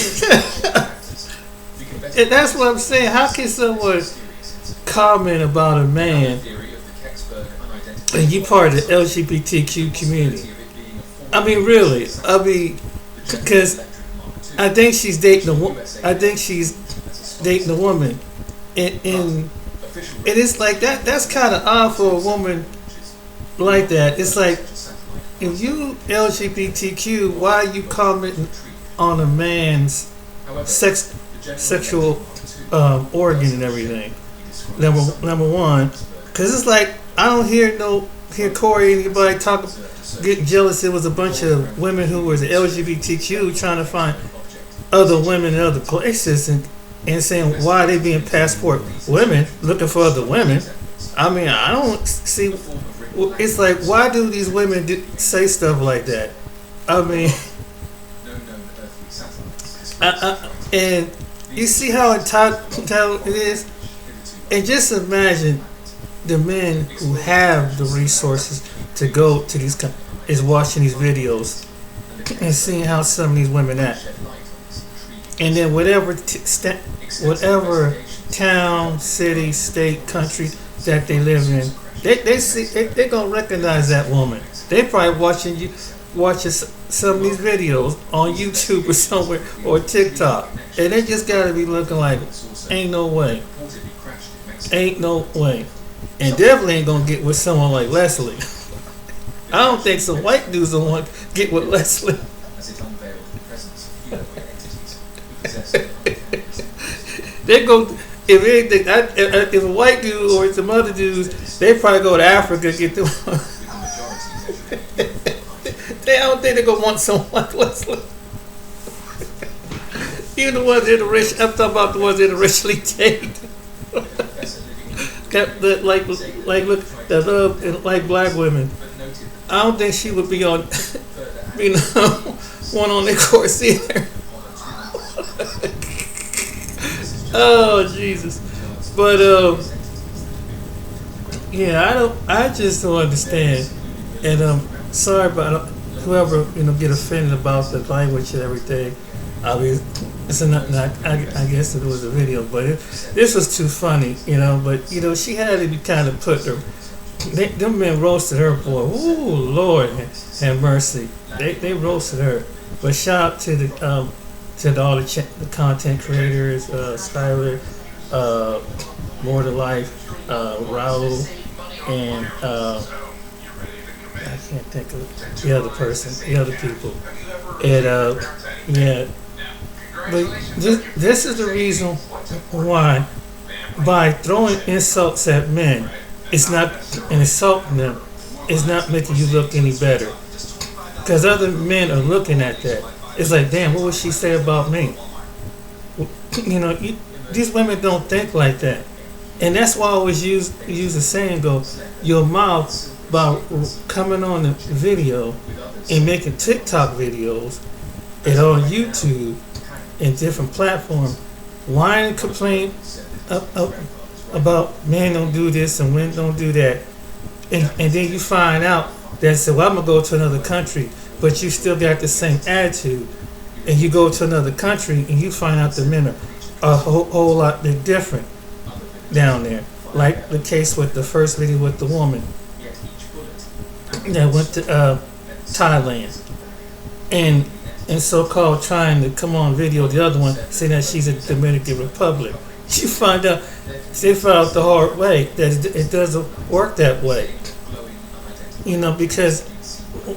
and that's what I'm saying. How can someone comment about a man and you part of the LGBTQ community? I mean, really? I mean, because I think she's dating a woman. And it's like that. That's kind of odd for a woman like that. It's like, if you LGBTQ, why are you commenting on a man's sexual organ and everything? Number one, because it's like I don't hear Corey anybody get jealous. It was a bunch of women who was LGBTQ trying to find other women in other places and saying why they being passport women looking for other women. I mean, I don't see. It's like, why do these women say stuff like that? I mean, and you see how entitled it is? And just imagine the men who have the resources to go to these is watching these videos and seeing how some of these women act. And then whatever town, city, state, country that they live in, they're gonna recognize that woman. They probably watching some of these videos on YouTube or somewhere or TikTok, and they just gotta be looking like, ain't no way, and definitely ain't gonna get with someone like Leslie. I don't think some white dudes don't want to get with Leslie. They go if anything. If a white dude or some other dudes, they probably go to Africa and get them. I don't think they're gonna want someone like Leslie. Even the ones that are rich. I'm talking about the ones that are richly taken. Like black women. I don't think she would be on, one on their course either. Oh Jesus! But yeah, I just don't understand, and sorry about whoever get offended about the language and everything. I mean, I guess it was a video, but this was too funny, But she had to be kind of put her. Them men roasted her, boy. Ooh, Lord have mercy. They roasted her. But shout out to all the content creators, Skyler, More to Life, Raul, and I can't think of the other people. And yeah, but this is the reason why, by throwing insults at men, it's not, and insulting them, it's not making you look any better. Because other men are looking at that. It's like, damn, what would she say about me? These women don't think like that. And that's why I always use the saying, your mouth about coming on the video and making TikTok videos and on YouTube and different platforms, whine and complain about men don't do this and women don't do that, and then you find out that I'm gonna go to another country, but you still got the same attitude, and you go to another country and you find out the men are a whole lot different. down there. Like the case with the first video with the woman that went to Thailand. And so-called trying to come on video the other one, saying that she's a Dominican Republic. You find out, they found out the hard way that it doesn't work that way. You know, because,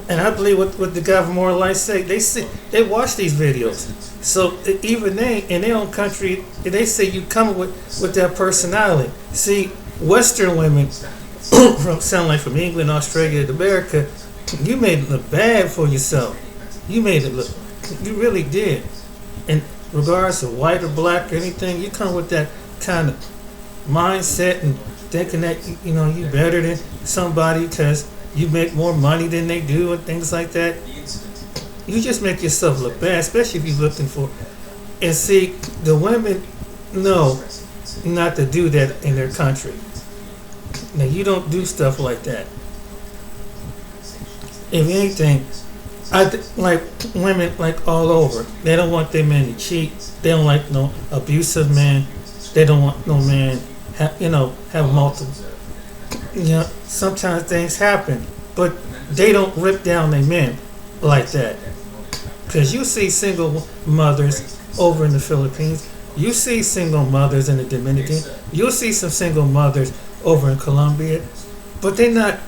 and I believe what the guy from More Life say, they watch these videos. So even they, in their own country, they say you come with that personality. See, Western women, sound like from England, Australia, to America, you made it look bad for yourself. You made it look, you really did. In regards to white or black or anything, you come with that kind of mindset and thinking that, you know, you better than somebody because you make more money than they do and things like that. You just make yourself look bad, especially if you're looking for. And see, the women know not to do that in their country. Now, you don't do stuff like that. If anything, like women, like all over, they don't want their men to cheat. They don't like no abusive men. They don't want no man, have multiple. You know, sometimes things happen, but they don't rip down their men like that. Because you see single mothers over in the Philippines. You see single mothers in the Dominican. You'll see some single mothers over in Colombia. But they're not,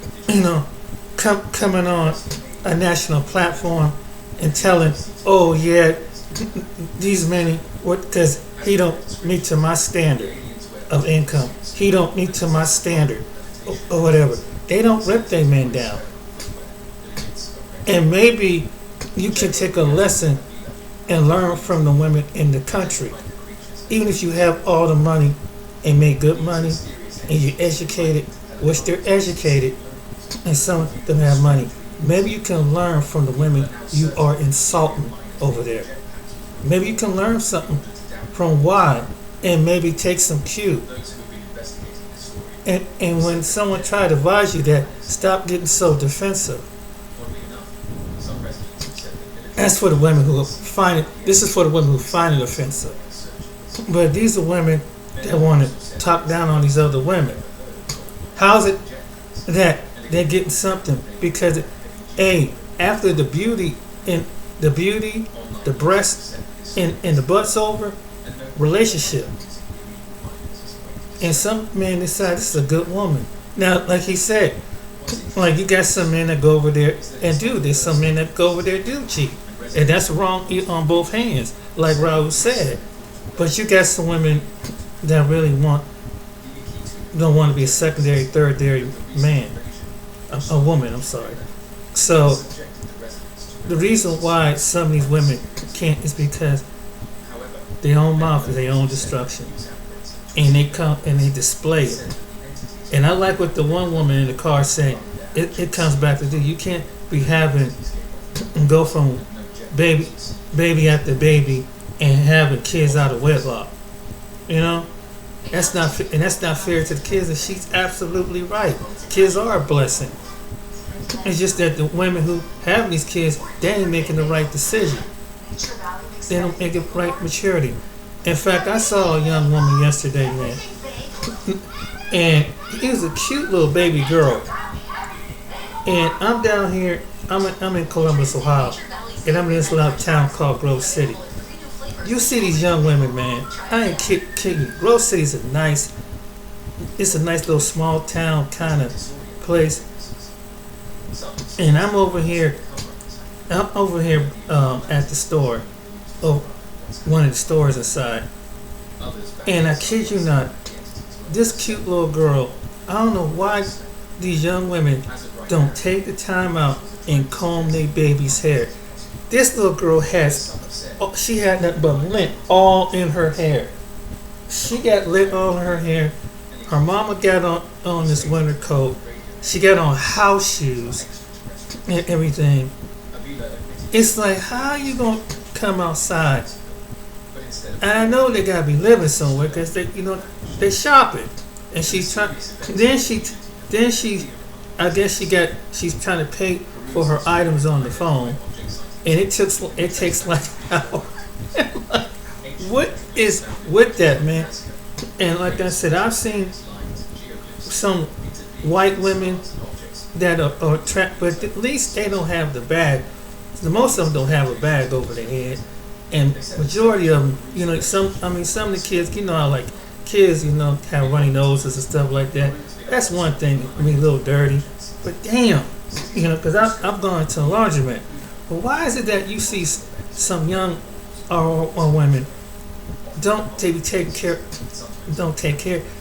coming on a national platform and telling, oh yeah, these men, because he don't meet to my standard of income. He don't meet to my standard or whatever. They don't rip their men down. And maybe you can take a lesson and learn from the women in the country. Even if you have all the money and make good money and you're educated, which they're educated, and some of them have money, maybe you can learn from the women you are insulting over there. Maybe you can learn something from why, and maybe take some cue. And when someone try to advise you that, stop getting so defensive. That's for the women who find it. This is for the women who find it offensive. But these are women that want to talk down on these other women. How's it that they're getting something? Because after the beauty, the breast, and the butt's over, relationship. And some men decide this is a good woman. Now, like he said, like you got some men that go over there and do. There's some men that go over there and do cheat. And that's wrong on both hands, like Raul said. But you got some women that really don't want to be a secondary, thirdary man. A woman, I'm sorry. So the reason why some of these women can't is because their own mouth is their own destruction. And they come and they display it. And I like what the one woman in the car said. It comes back to you can't be having and go from baby after baby and having kids out of wedlock. That's not fair to the kids, and she's absolutely right. Kids are a blessing. It's just that the women who have these kids, they ain't making the right decision. They don't make the right maturity. In fact, I saw a young woman yesterday, man, and it was a cute little baby girl. And I'm down here, I'm in Columbus, Ohio, and I'm in this little town called Grove City. You see these young women, man. I ain't kidding you. Grove City's it's a nice little small town kind of place. And I'm over here at the store, one of the stores inside. And I kid you not, this cute little girl, I don't know why these young women don't take the time out and comb their baby's hair. This little girl she had nothing but lint all in her hair. She got lint all in her hair. Her mama got on this winter coat. She got on house shoes and everything. It's like, how you gonna come outside? And I know they gotta be living somewhere because they shopping. And she's trying. Then she, I guess she's trying to pay for her items on the phone, and it takes like an hour. What is with that, man? And like I said, I've seen some white women that are trapped, but at least they don't have the bag. Most of them don't have a bag over their head, and majority of them, you know, some of the kids, you know how like kids, you know, have runny noses and stuff like that. That's one thing. I mean, a little dirty, but damn, you know, because I've gone to a laundromat. But why is it that you see some young or women don't take care?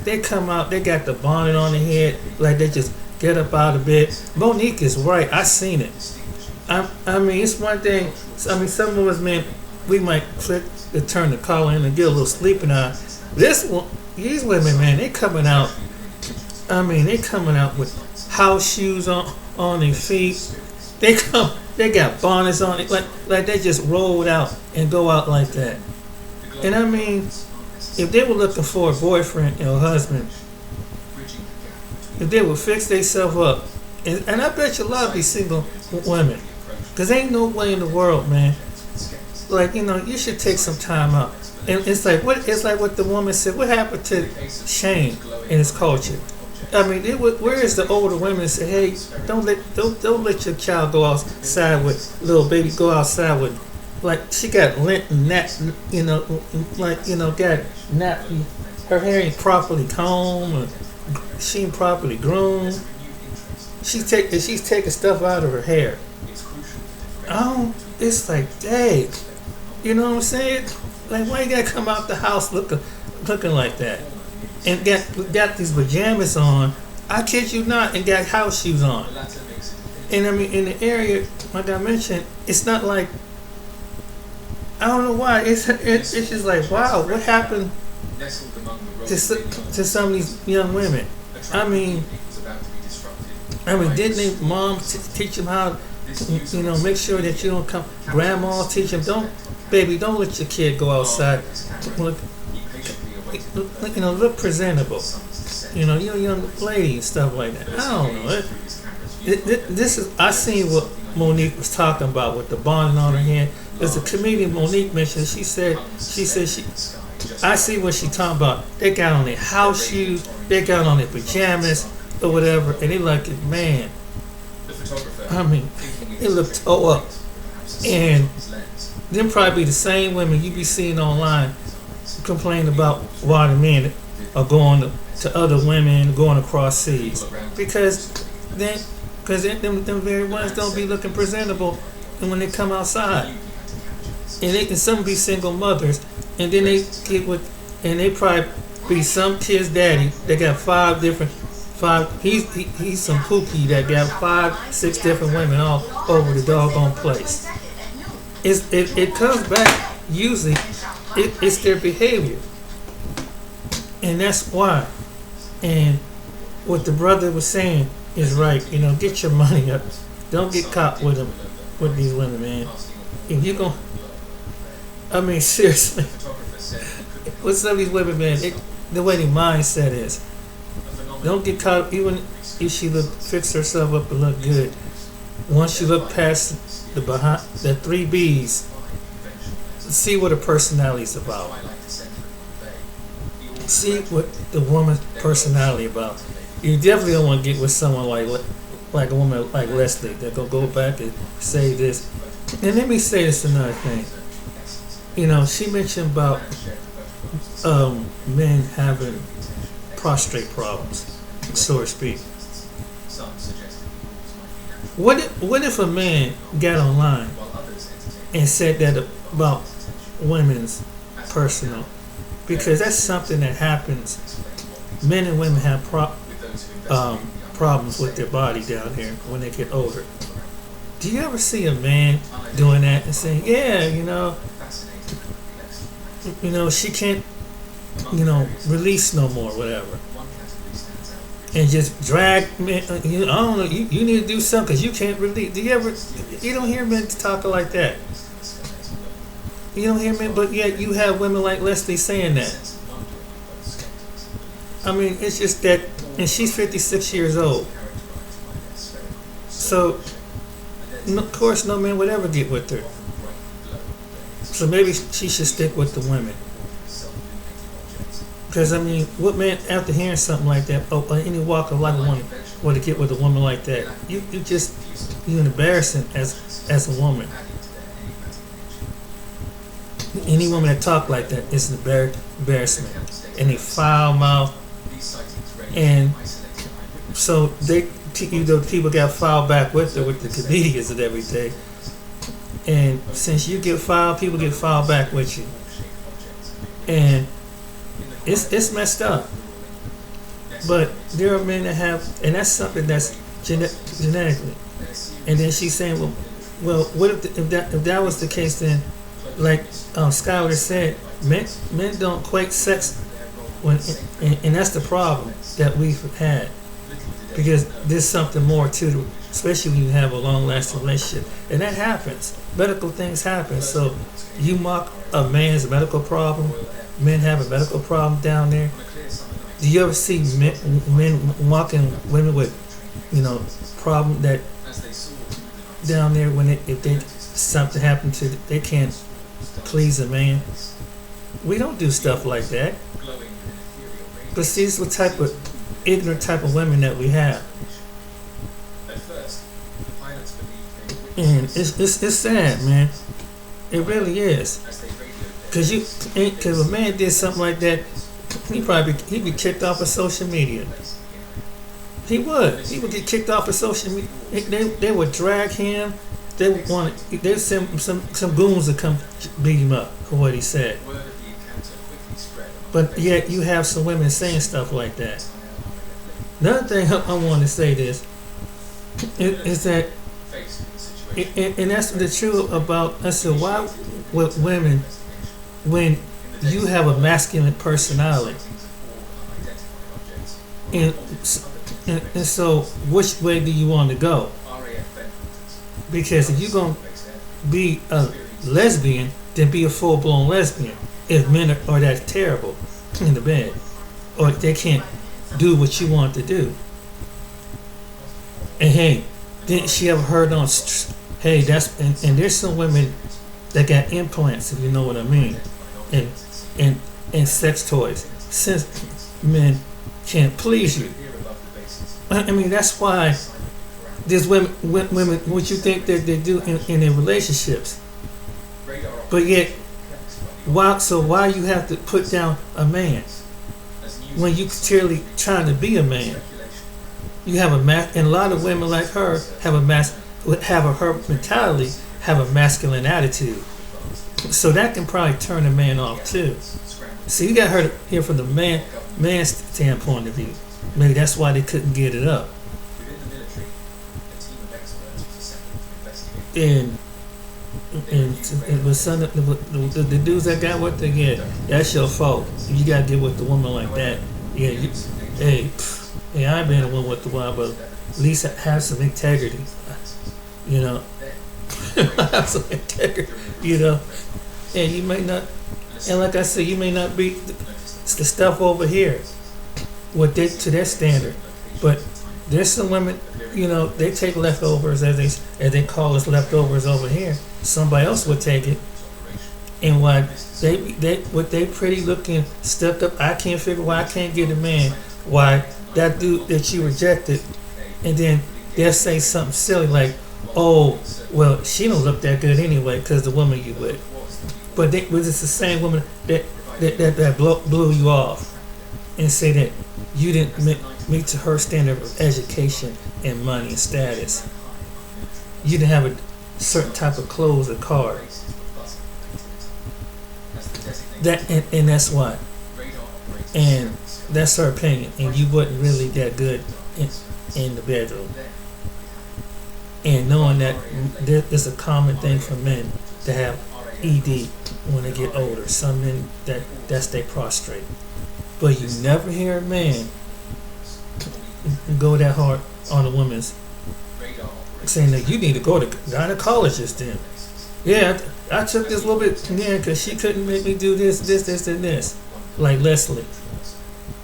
They come out, they got the bonnet on their head, like they just get up out of bed. Monique is right. I seen it. I mean, it's one thing. I mean, some of us men, we might click to turn the collar in and get a little sleeping eye. These women, man, they coming out. I mean, they coming out with house shoes on their feet. They got bonnets on it, like they just rolled out and go out like that. And I mean, if they were looking for a boyfriend or a husband, if they would fix themselves up, and I bet you a lot of these single women, because ain't no way in the world, man. Like, you know, you should take some time out. And it's like what the woman said. What happened to shame in this culture? I mean, where is the older women that say, hey, don't let your child go outside with little baby go outside with, like, she got lint and that, you know, like, you know, got nappy, her hair ain't properly combed, or she ain't properly groomed. She's taking stuff out of her hair. It's like, dang, you know what I'm saying? Like, why you gotta come out the house looking like that? And got these pajamas on, I kid you not, and got house shoes on. And I mean, in the area, like I mentioned, it's not like, I don't know why. It's just like, wow, what happened to some of these young women? I mean, didn't they mom teach them how, you know, make sure that you don't come, grandma teach them, don't let your kid go outside. Look presentable. You know, you're a young lady and stuff like that. I don't know. I seen what Monique was talking about with the bonnet on her head. There's a comedian Monique mentioned. She said I see what she talking about. They got on their house shoes, they got on their pajamas or whatever, and they like it, man. I mean, it looked toe up. And them probably be the same women you be seeing online complain about why the men are going to other women, going across seas, because them very ones don't be looking presentable when they come outside, and some be single mothers, and then they get with, and they probably be some kid's daddy. They got five. He's some pookie that got 5-6 different women all over the doggone place. It comes back usually. It's their behavior, and that's why. And what the brother was saying is right. You know, get your money up. Don't get caught with them, with these women, man. If you gon', I mean, seriously, with some of these women, man, the way their mindset is, don't get caught. Even if she fix herself up and look good, once you look past the 3 B's. See what a personality is about. See what the woman's personality about. You definitely don't want to get with someone like a woman like Leslie that go back and say this. And let me say this another thing. You know, she mentioned about men having prostrate problems, so to speak. What if a man got online and said that about women's personal, because that's something that happens. Men and women have problems with their body down here when they get older. Do you ever see a man doing that and saying, yeah, you know, she can't, release no more, whatever, and just drag men, I don't know, you need to do something because you can't release. You don't hear men talking like that. You don't hear men, but yet you have women like Leslie saying that. I mean, it's just that, and she's 56 years old. So, of course, no man would ever get with her. So maybe she should stick with the women. Because I mean, what man after hearing something like that, or any walk of life want to get with a woman like that? You embarrassing as a woman. Any woman that talk like that is an embarrassment, and they foul mouth, and so people got fouled back with her with the comedians and everything. And since you get fouled, people get fouled back with you, and it's messed up. But there are men that have, and that's something that's genetically. And then she's saying, well, what if that was the case? Then, like Skyler said, men don't equate sex when, and that's the problem that we've had, because there's something more to it, especially when you have a long-lasting relationship, and that happens. Medical things happen. So you mock a man's medical problem. Men have a medical problem down there. Do you ever see men mocking women with, problem that down there when if something happened to they can't please a man? We don't do stuff like that. But see, this is what type of ignorant type of women that we have. And it's sad, man. It really is. Cause a man did something like that, he'd be kicked off of social media. He would get kicked off of social media. They would drag him. They'd send some goons to come beat him up for what he said. But yet you have some women saying stuff like that. Another thing I want to say is that, and that's the truth about. I said, why with women, when you have a masculine personality, and so which way do you want to go? Because if you're going to be a lesbian, then be a full-blown lesbian. If men are that terrible in the bed, or they can't do what you want to do. And hey, didn't she ever heard on? Hey, and there's some women that got implants, if you know what I mean, and sex toys, since men can't please you. I mean, that's why there's women what you think that they do in their relationships. But yet, why you have to put down a man when you clearly trying to be a man? You have and a lot of women like her have her mentality, have a masculine attitude. So that can probably turn a man off too. So you got her to hear from the man's standpoint of view. Maybe that's why they couldn't get it up. And with some the dudes that got with it, yeah, that's your fault. You gotta get with the woman like that. Yeah, hey, I've been a woman with the one, but at least have some integrity. Have some integrity. And you may not, and like I said, you may not be the stuff over here to their standard, but there's some women, they take leftovers as they call us leftovers over here. Somebody else would take it, and what they pretty looking stepped up. I can't figure why I can't get a man. Why that dude that you rejected, and then they'll say something silly like, "Oh, well, she don't look that good anyway because the woman you with." But it's the same woman that blew you off, and say that you didn't meet to her standard of education and money and status. You didn't have a certain type of clothes or car. And that's why. And that's her opinion. And you wasn't really that good in the bedroom. And knowing that there's a common thing for men to have ED when they get older. Some men that's they prostrate. But you never hear a man go that hard on a woman's saying that you need to go to gynecologist then. Yeah, I took this little bit because she couldn't make me do this, and this. Like Leslie.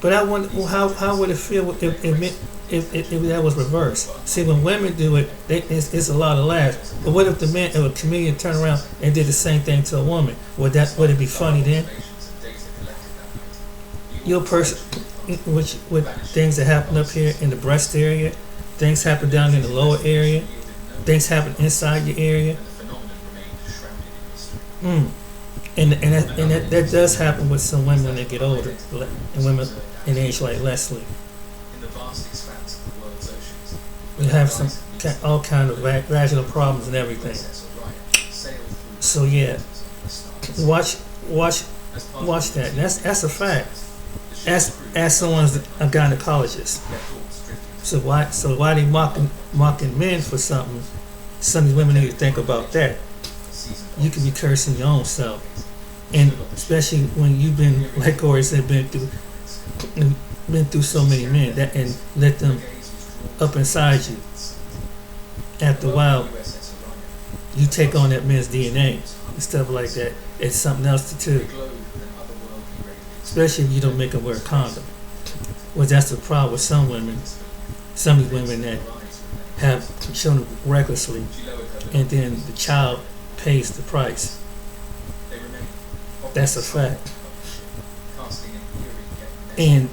But I wonder how would it feel if that was reversed? See, when women do it, it's a lot of laughs. But what if a comedian turned around and did the same thing to a woman? Would it be funny then? your person, which with things that happen up here in the breast area, things happen down in the lower area, things happen inside your area. And that does happen with some women when they get older, and women in age like Leslie. They have all kind of vaginal problems and everything. So yeah, watch that. And that's a fact. As someone's a gynecologist. So why they mocking men for something? Some of these women need to think about that. You could be cursing your own self, and especially when you've been, like Corey said, been through so many men and let them up inside you. After a while, you take on that man's DNA and stuff like that. It's something else to do. Especially if you don't make them wear a condom. Well, that's the problem with some women. Some of these women that have children recklessly, and then the child pays the price. That's a fact. And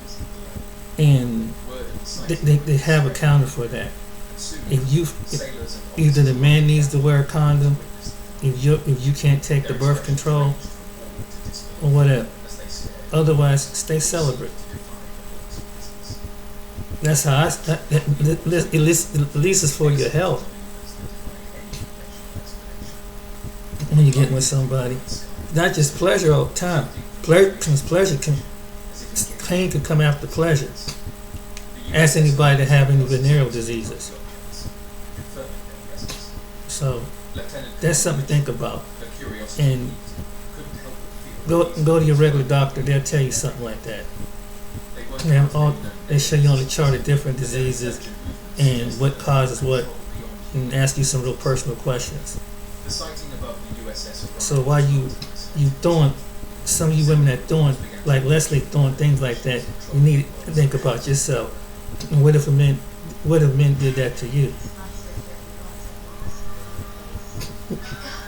they have accounted for that. If either the man needs to wear a condom, if you can't take the birth control, or whatever. Otherwise, stay celibate. That's how at least it's for your health. When you're getting with somebody, not just pleasure all the time. Pain can come after pleasure. Ask anybody that have any venereal diseases. So that's something to think about. And go to your regular doctor. They'll tell you something like that. They show you on the chart of different diseases and what causes what, and ask you some real personal questions. So while you throwing, some of you women that throwing, like Leslie throwing things like that, you need to think about yourself. And what if men did that to you?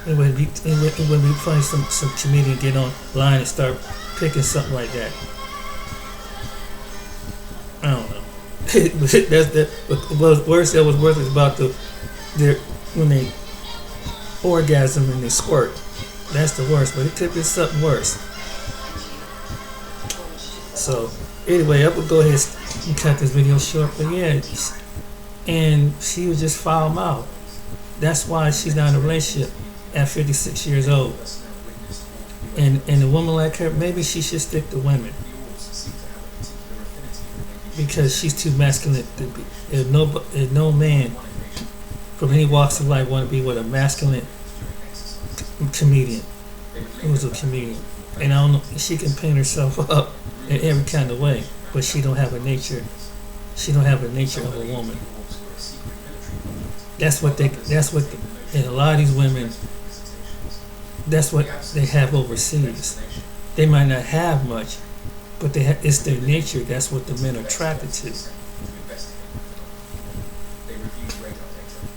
It would be funny some comedian get online and start picking something like that. I don't know. What was worthless about when they orgasm and they squirt. That's the worst, but it could be something worse. So anyway, I would go ahead and cut this video short, but yeah, and she was just foul mouthed. That's why she's not in a relationship at 56 years old. And a woman like her, maybe she should stick to women. Because she's too masculine to be. There's no man from any walks of life want to be with a masculine comedian. Who's a comedian. And I don't know, she can paint herself up in every kind of way, but she don't have a nature. She don't have the nature of a woman. And a lot of these women, that's what they have overseas. They might not have much, but it's their nature. That's what the men are attracted to.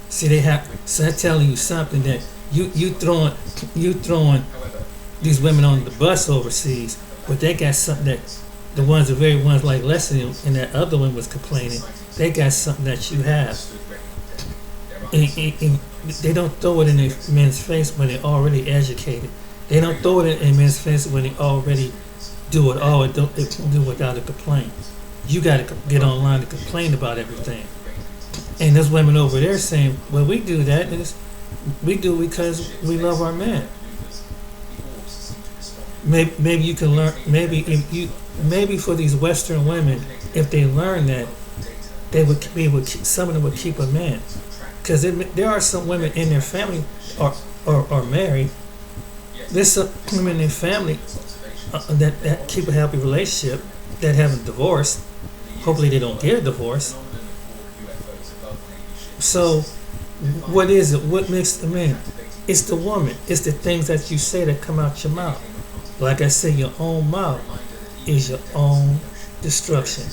See, so I'm telling you something that you throwing these women on the bus overseas, but they got something that the very ones like Leslie and that other one was complaining. They got something that you have. And they don't throw it in their men's face when they're already educated. They don't throw it in men's face when they already do it all and do without a complaint. You got to get online and complain about everything. And there's women over there saying, well, we do that, and we do it because we love our men. Maybe you can learn, maybe for these Western women, if they learn that, some of them would keep a man. Because there are some women in their family are married. There's some women in their family that keep a happy relationship, that haven't divorced. Hopefully they don't get a divorce. So what is it? What makes the man? It's the woman. It's the things that you say that come out your mouth. Like I said, your own mouth is your own destruction.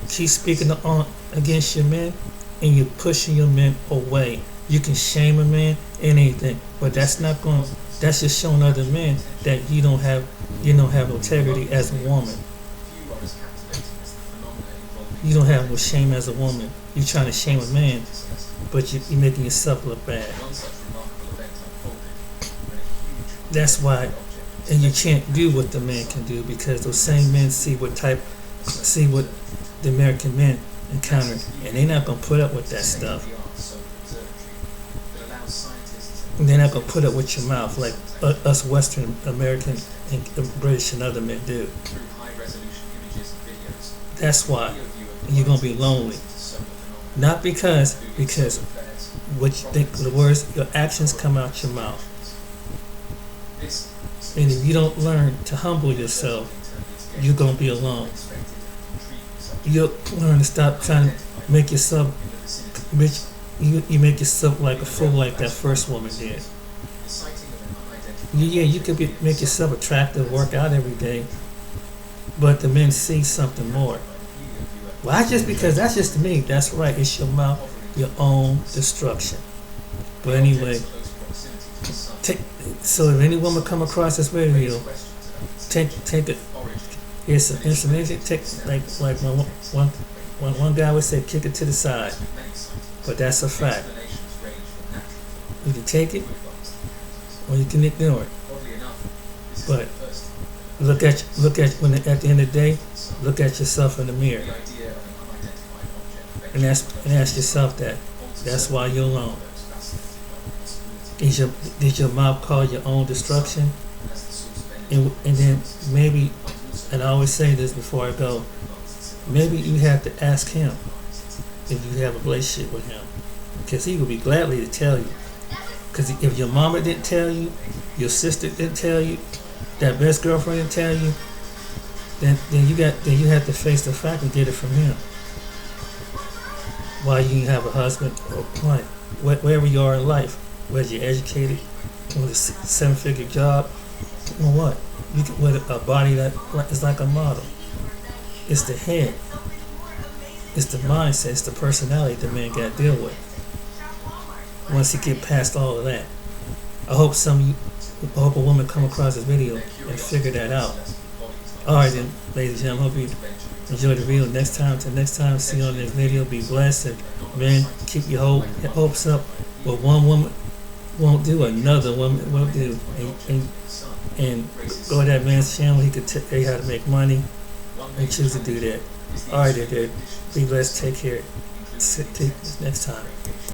Keep speaking against your men, and you're pushing your men away. You can shame a man and anything, but that's just showing other men that you don't have integrity as a woman. you don't have no shame as a woman. You're trying to shame a man, but you're making yourself look bad. That's why, and you can't do what the man can do because those same men see what the American men encounter, and they're not gonna put up with that stuff. And they're not gonna put up with your mouth like us Western American and British and other men do. That's why you're gonna be lonely. Not because what you think, the words, your actions come out your mouth. And if you don't learn to humble yourself, you're gonna be alone. You'll learn to stop trying to make yourself rich. You make yourself like a fool like that first woman did. Yeah, you could make yourself attractive, work out every day, but the men see something more. Well, because that's just me. That's right. It's your mouth, your own destruction. But anyway, so if any woman come across this video, take it. Here's some information. Take like one guy would say, kick it to the side. But that's a fact. You can take it, or you can ignore it. But look at when at the end of the day, look at yourself in the mirror, and ask yourself that's why you're alone. Did your mouth cause your own destruction? And then maybe, and I always say this before I go, maybe you have to ask him if you have a relationship with him, because he will be gladly to tell you. Because if your mama didn't tell you, your sister didn't tell you, that best girlfriend didn't tell you, then you have to face the fact and get it from him. Why you have a husband or wife, wherever you are in life, whether you're educated, with a 7-figure job, or what, with a body that is like a model. It's the head. It's the mindset, it's the personality the man got to deal with. Once he get past all of that, I hope a woman come across this video and figure that out. All right then, ladies and gentlemen, hope you enjoyed the video. Next time, see you on the next video. Be blessed, and man, keep your hopes up. What one woman won't do, another woman won't do. And go to that man's channel. He could tell you how to make money and choose to do that. All right, dude. Be blessed. Take care. See you next time.